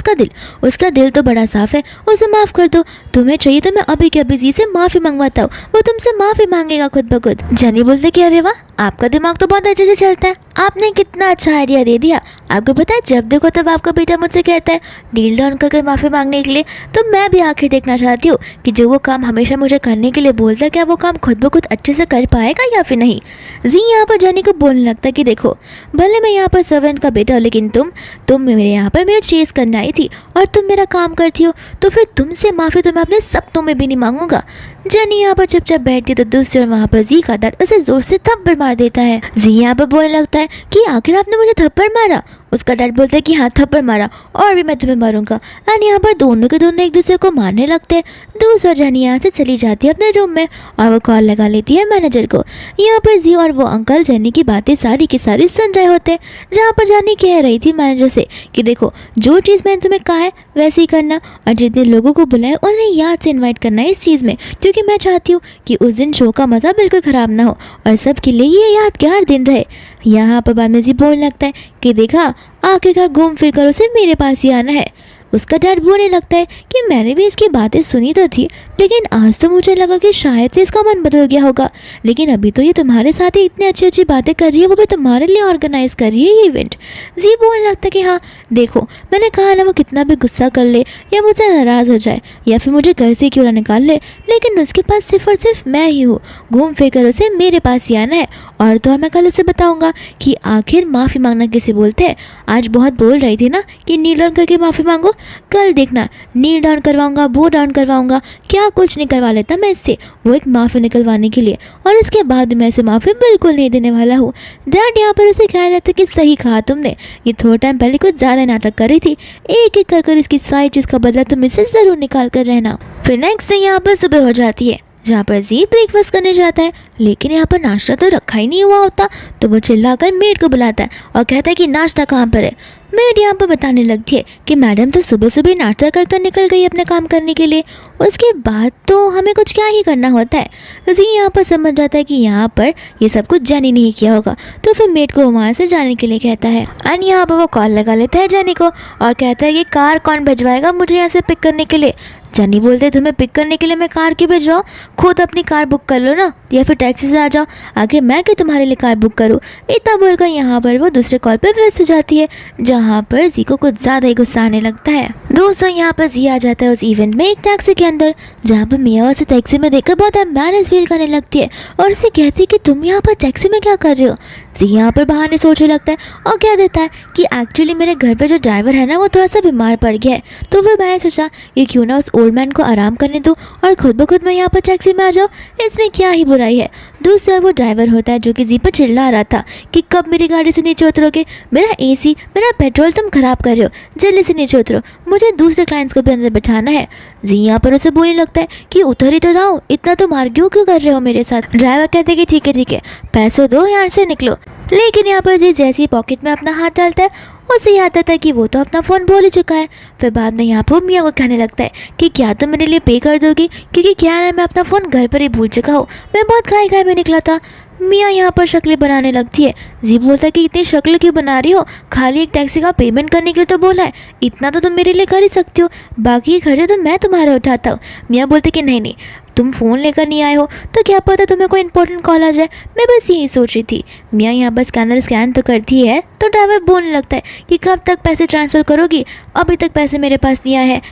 उसका दिल तो बड़ा साफ है, उसे माफ़ कर दो। तुम्हें चाहिए तो मैं अभी के अभी जी से माफ़ी मंगवाता हूँ, वो तुमसे माफ़ी मांगेगा खुद ब खुद। जेनी बोलते कि अरे वाह, आपका दिमाग तो बहुत अच्छे से चलता है, आपने कितना अच्छा आइडिया दे दिया। आपको पता है, जब देखो तब आपका बेटा मुझसे कहता है डील डाउन कर माफ़ी मांगने के लिए, तो मैं भी आखिर देखना चाहती हूँ कि जो वो काम हमेशा मुझे करने के लिए बोलता है, क्या वो काम खुद ब खुद अच्छे से कर पाएगा या फिर नहीं। जी यहाँ पर जेनी को बोलने लगता है कि देखो, भले मैं यहाँ पर सर्वेंट का बेटा हूँ, लेकिन तुम मेरे यहाँ पर मेरे चेस करने आई थी और तुम मेरा काम करती हो, तो फिर तुमसे माफ़ी तो मैं अपने सपनों में भी नहीं मांगूंगा। जेनी यहाँ पर चुपचाप बैठती तो दूसरी ओर वहाँ पर जी का डर उसे जोर से थप्पड़ मार देता है। जी यहाँ पर बोलने लगता है कि आखिर आपने मुझे थप्पड़ मारा, उसका डैड बोलता है कि हाँ थप्पड़ मारा और भी मैं तुम्हें मारूंगा। एंड यहाँ पर दोनों के दोनों एक दूसरे को मारने लगते हैं। दूसरा जेनी यहाँ से चली जाती है अपने रूम में और वो कॉल लगा लेती है मैनेजर को। यहाँ पर जी और वो अंकल जेनी की बातें सारी की सारी सुन रहे होते हैं, जहाँ पर जेनी कह रही थी मैनेजर से कि देखो जो चीज़ मैंने तुम्हें कहा है वैसे ही करना, और जितने लोगों को बुलाया उन्हें याद से इन्वाइट करना है इस चीज़ में, क्योंकि मैं चाहती हूँ कि उस दिन शो का मज़ा बिल्कुल ख़राब ना हो और सबके लिए ये यादगार दिन रहे। यहाँ पर बाद में जी बोलने लगता है कि देखा आखिरकार घूम फिर कर उसे मेरे पास ही आना है। उसका डर बोलने लगता है कि मैंने भी इसकी बातें सुनी तो थी, लेकिन आज तो मुझे लगा कि शायद से इसका मन बदल गया होगा, लेकिन अभी तो ये तुम्हारे साथ ही इतनी अच्छी अच्छी बातें कर रही है, वो भी तुम्हारे लिए ऑर्गेनाइज कर रही है ये इवेंट। जी बोलने लगता है कि हाँ देखो मैंने कहा ना, वो कितना भी गुस्सा कर ले या मुझसे नाराज़ हो जाए या फिर मुझे घर से क्यों ना निकाल ले, लेकिन उसके पास सिर्फ और सिर्फ मैं ही हूँ। घूम फिर कर उसे मेरे पास ही आना है। और तो मैं कल उसे बताऊँगा कि आखिर माफ़ी मांगना किसे बोलते हैं। आज बहुत बोल रही थी ना कि नील डाउन करके माफ़ी मांगो, कल देखना नील डाउन करवाऊंगा, वो डाउन करवाऊंगा, क्या कुछ नहीं करवा लेता मैं इससे, वो एक माफ़ी निकलवाने के लिए, और इसके बाद मैं इसे माफ़ी बिल्कुल नहीं देने वाला हूँ। डैड यहाँ पर उसे कहने लगता कि सही कहा तुमने, ये थोड़ा टाइम पहले कुछ ज़्यादा नाटक कर रही थी, एक एक कर इसकी सारी चीज़ का बदला तुम इसे ज़रूर निकाल कर रहना। फिर नेक्स्ट डे यहाँ पर सुबह हो जाती है, जहाँ पर जी ब्रेकफास्ट करने जाता है, लेकिन यहाँ पर नाश्ता तो रखा ही नहीं हुआ होता, तो वो चिल्लाकर मेड को बुलाता है और कहता है कि नाश्ता कहाँ पर है। मेड यहाँ पर बताने लगती है कि मैडम तो सुबह सुबह नाश्ता कर कर निकल गई अपने काम करने के लिए, उसके बाद तो हमें कुछ क्या ही करना होता है। जी यहाँ पर समझ जाता है कि यहाँ पर ये सब कुछ जेनी नहीं किया होगा, तो फिर मेड को वहाँ से जाने के लिए कहता है। एंड यहाँ पर वो कॉल लगा लेता है जेनी को और कहता है कि कार कौन भिजवाएगा मुझे यहाँ से पिक करने के लिए। जेनी बोलते तुम्हें पिक करने के लिए मैं कार क्यों भिजवाऊँ, खुद अपनी कार बुक कर लो ना, या फिर टैक्सी से आ जाओ, आगे मैं क्यों तुम्हारे लिए कार बुक करूँ। इतना बोलकर यहाँ पर वो दूसरे कॉल पर व्यस्त हो जाती है, जहाँ पर जी को कुछ ज़्यादा ही गुस्सा आने लगता है। दोस्तों यहाँ पर जी आ जाता है उस इवेंट में एक टैक्सी के अंदर, जहाँ पर मिया उसे टैक्सी में देखकर बहुत एम्बैरेस फील करने लगती है और उसे कहती है कि तुम यहाँ पर टैक्सी में क्या कर रहे हो। जी यहाँ पर बहाने सोचने लगता है और कह देता है कि एक्चुअली मेरे घर पे जो ड्राइवर है ना वो थोड़ा सा बीमार पड़ गया है, तो फिर मैंने सोचा कि क्यों ना उस ओल्ड मैन को आराम करने दूँ और खुद ब खुद मैं यहाँ पर टैक्सी में आ जाऊँ, इसमें क्या ही बुराई है। दूसरी ओर वो ड्राइवर होता है जो कि जी पर चिल्ला रहा था कि कब मेरी गाड़ी से नीचे उतरोगे, मेरा एसी मेरा पेट्रोल तुम खराब कर रहे हो, जल्दी से नीचे उतरो, मुझे दूसरे क्लाइंट्स को भी अंदर बैठाना है। जी यहाँ पर उसे बोलने लगता है कि उतर ही तो रहा हूँ, इतना तुम आर्ग्यू क्यों कर रहे हो मेरे साथ। ड्राइवर कहते हैं कि ठीक है पैसे दो यहाँ से निकलो, लेकिन यहाँ पर जी जैसे ही पॉकेट में अपना हाथ डालता है उसे याद आता है कि वो तो अपना फ़ोन भूल ही चुका है। फिर बाद में यहाँ पर मियाँ को कहने लगता है कि क्या तुम मेरे लिए पे कर दोगी, क्योंकि क्या है मैं अपना फ़ोन घर पर ही भूल चुका हूँ, मैं बहुत घाई में निकला था। मियाँ यहाँ पर शक्लें बनाने लगती है। जी बोलता है कि इतनी शक्ल क्यों बना रही हो, खाली एक टैक्सी का पेमेंट करने के लिए तो बोला है, इतना तो तुम मेरे लिए कर ही सकती हो, बाकी खर्चे तो मैं तुम्हारे उठाता हूँ। मियाँ बोलते कि नहीं तुम फ़ोन लेकर नहीं आए हो तो क्या पता तुम्हें कोई इंपॉर्टेंट कॉल आ जाए, मैं बस यही सोच रही थी। मियाँ यहाँ बस स्कैनर स्कैन तो करती है, तो ड्राइवर बोलने लगता है कि कब तक पैसे ट्रांसफ़र करोगी, अभी तक पैसे मेरे पास नहीं आए हैं।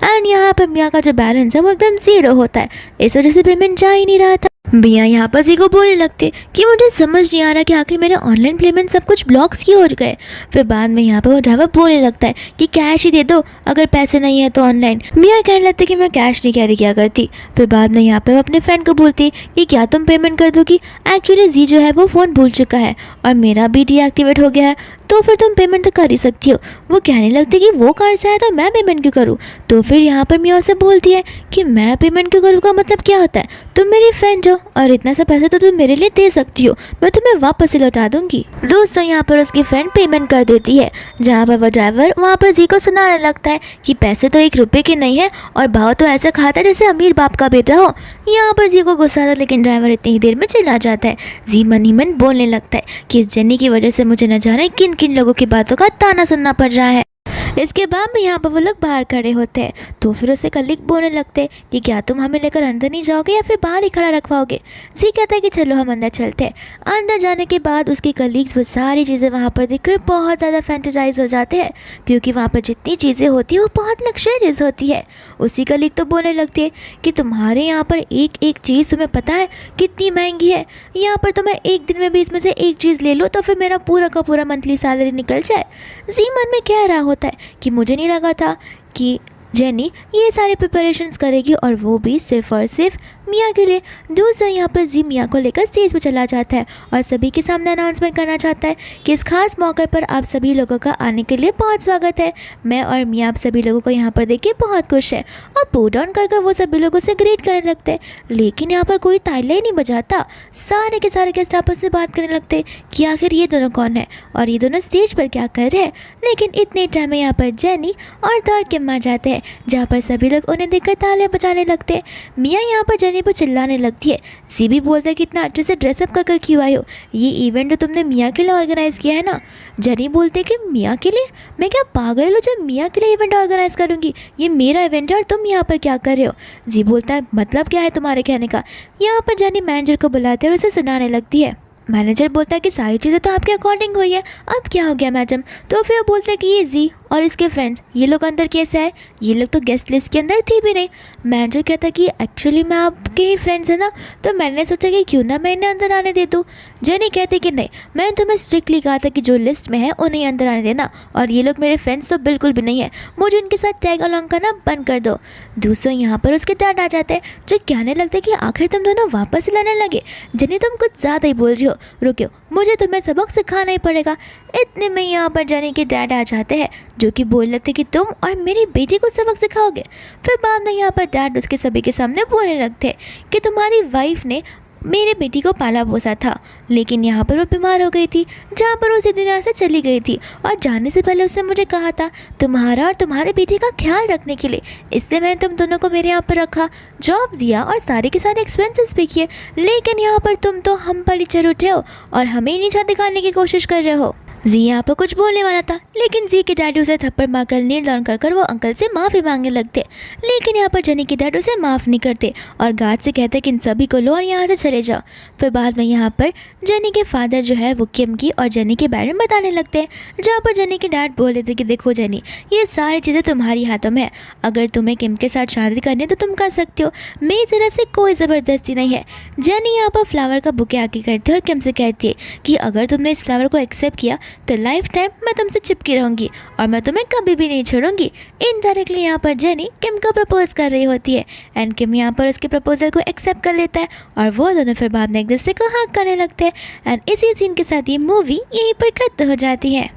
एंड यहाँ पर मियाँ का जो बैलेंस है वो एकदम ज़ीरो होता है, इस वजह से पेमेंट जा ही नहीं रहा था। मियाँ यहाँ पर जी को बोलने लगते कि मुझे समझ नहीं आ रहा कि आखिर मेरे ऑनलाइन पेमेंट सब कुछ ब्लॉक्स क्यों हो गए। फिर बाद में यहाँ पर वो ड्राइवर बोलने लगता है कि कैश ही दे दो, अगर पैसे नहीं है तो ऑनलाइन। मियाँ कहने लगते कि मैं कैश नहीं कैरी किया करती। फिर बाद में यहाँ पर वो अपने फ्रेंड को बोलती कि क्या तुम पेमेंट कर दोगी, एक्चुअली जी जो है वो फ़ोन भूल चुका है और मेरा भी डीएक्टिवेट हो गया है, तो फिर तुम पेमेंट तो कर ही सकती हो। वो कहने लगती कि वो कार से आया तो मैं पेमेंट क्यों करूँ। तो फिर यहाँ पर मियाँ से बोलती है कि मैं पेमेंट क्यों करूँ का मतलब क्या होता है, तुम मेरी फ्रेंड हो और इतना सा पैसा तो तुम मेरे लिए दे सकती हो, मैं तुम्हें वापस से लौटा दूंगी। दोस्तों यहाँ पर उसकी फ्रेंड पेमेंट कर देती है, जहाँ पर वो ड्राइवर वहाँ पर जी को सुनाने लगता है कि पैसे तो 1 रुपये के नहीं है और भाव तो ऐसा खाता है जैसे अमीर बाप का बेटा हो। यहाँ पर जी को गुस्सा आता है, लेकिन ड्राइवर इतनी ही देर में चला जाता है। जी मन ही मन बोलने लगता है कि इस जेनी की वजह से मुझे न जाने किन किन लोगों की बातों का ताना सुनना पड़ रहा है। इसके बाद में यहाँ पर वो लोग बाहर खड़े होते हैं, तो फिर उसे कलीग बोलने लगते हैं कि क्या तुम हमें लेकर अंदर नहीं जाओगे या फिर बाहर ही खड़ा रखवाओगे। जी कहता है कि चलो हम अंदर चलते हैं। अंदर जाने के बाद उसके कलीग्स वो सारी चीज़ें वहाँ पर देखकर बहुत ज़्यादा फैंटेसाइज हो जाते हैं, क्योंकि वहाँ पर जितनी चीज़ें होती है वो बहुत लग्जरियस होती है। उसी कलीग तो बोलने लगती है कि तुम्हारे यहाँ पर एक एक चीज़ तुम्हें पता है कितनी महंगी है, यहाँ पर तो मैं एक दिन में भी इसमें से एक चीज़ ले लो तो फिर मेरा पूरा का पूरा मंथली सैलरी निकल जाए। जी मन में कह रहा होता है कि मुझे नहीं लगा था कि जेनी ये सारे प्रिपरेशंस करेगी और वो भी सिर्फ और सिर्फ मिया के लिए। दूसरा यहाँ पर जी मिया को लेकर स्टेज पर चला जाता है और सभी के सामने अनाउंसमेंट करना चाहता है कि इस खास मौके पर आप सभी लोगों का आने के लिए बहुत स्वागत है। मैं और मिया आप सभी लोगों को यहाँ पर देख के बहुत खुश है। और पो डाउन कर वो सभी लोगों से ग्रीट करने लगते हैं, लेकिन यहाँ पर कोई तालियां ही नहीं बजाता। सारे के सारे गेस्ट आपस में बात करने लगते कि आखिर ये दोनों कौन है और ये दोनों स्टेज पर क्या कर रहे हैं। लेकिन इतने टाइम में यहाँ पर जेनी और थर्ड किम आ जाते हैं, जहाँ पर सभी लोग उन्हें देखकर तालियां बजाने लगते हैं। मिया यहाँ पर जेनी पर चिल्लाने लगती है। जी भी बोलता है कि इतना अच्छे से ड्रेसअप कर क्यों आई हो, ये इवेंट तो तुमने मिया के लिए ऑर्गेनाइज़ किया है ना। जेनी बोलते है कि मिया के लिए? मैं क्या पागल हूँ जो मिया के लिए इवेंट ऑर्गेनाइज करूँगी? ये मेरा इवेंट है और तुम यहाँ पर क्या कर रहे हो। जी बोलता है मतलब क्या है तुम्हारे कहने का। यहाँ पर जेनी मैनेजर को बुलाते हैं और उसे सुनाने लगती है। मैनेजर बोलता है कि सारी चीज़ें तो आपके अकॉर्डिंग हुई है, अब क्या हो गया मैडम। तो फिर वो बोलता है कि ये जी और इसके फ्रेंड्स ये लोग अंदर कैसे आए, ये लोग तो गेस्ट लिस्ट के अंदर थे भी नहीं। मैनेजर कहता है कि एक्चुअली मैं आपके ही फ्रेंड्स है ना, तो मैंने सोचा कि क्यों ना मैं इन्हें अंदर आने दे दूँ। जेनी कहते कि नहीं, मैंने तुम्हें स्ट्रिक्टली कहा था कि जो लिस्ट में है उन्हें अंदर आने देना, और ये लोग मेरे फ्रेंड्स तो बिल्कुल भी नहीं है, मुझे उनके साथ टैग अलॉन्ग करना बंद कर दो। दूसरों यहाँ पर उसके डैड आ जाते हैं, जो कहने लगते हैं कि आखिर तुम दोनों वापस लाने लगे। जेनी तुम कुछ ज़्यादा ही बोल रही हो, रुको मुझे तुम्हें सबक सिखाना ही पड़ेगा। इतने में यहाँ पर जेनी के डैड आ जाते हैं, जो कि बोल रहे थे कि तुम और मेरी बेटी को सबक सिखाओगे। फिर बाद में यहाँ पर डैड उसके सभी के सामने बोलने लगते हैं कि तुम्हारी वाइफ ने मेरे बेटी को पाला पोसा था, लेकिन यहाँ पर वो बीमार हो गई थी, जहाँ पर उसी दिन यहाँ से चली गई थी, और जाने से पहले उसने मुझे कहा था तुम्हारा और तुम्हारे बेटी का ख्याल रखने के लिए, इसलिए मैंने तुम दोनों को मेरे यहाँ पर रखा, जॉब दिया और सारे के सारे एक्सपेंसेस भी किए। लेकिन यहाँ पर तुम तो हम पर ही चढ़ उठे हो और हमें ही नीचा दिखाने की कोशिश कर रहे हो। जी यहाँ पर कुछ बोलने वाला था, लेकिन जी के डैडी उसे थप्पड़ मारकर नील डाउन कर वो अंकल से माफ़ी मांगने लगते। लेकिन यहाँ पर जेनी के डैड उसे माफ़ नहीं करते और गार्ड से कहते कि इन सभी को लो और यहाँ से चले जाओ। फिर बाद में यहाँ पर जेनी के फादर जो है वो किम की और जेनी के बारे में बताने लगते हैं, जहाँ पर जेनी के डैड बोल देते कि देखो जेनी, ये सारी चीज़ें तुम्हारी हाथों में है, अगर तुम्हें किम के साथ शादी करनी है तो तुम कर सकते हो, मेरी तरफ से कोई ज़बरदस्ती नहीं है। जेनी यहाँ पर फ्लावर का बुके आगे करती है और किम से कहती है कि अगर तुमने इस फ्लावर को एक्सेप्ट किया तो लाइफ टाइम मैं तुमसे चिपकी रहूंगी और मैं तुम्हें कभी भी नहीं छोड़ूंगी। इनडायरेक्टली यहाँ पर जेनी किम को प्रपोज कर रही होती है एंड किम यहाँ पर उसके प्रपोजल को एक्सेप्ट कर लेता है और वो दोनों फिर बाद में एक दूसरे को हक करने लगते हैं। एंड इसी सीन के साथ ये मूवी यहीं पर खत्म हो जाती है।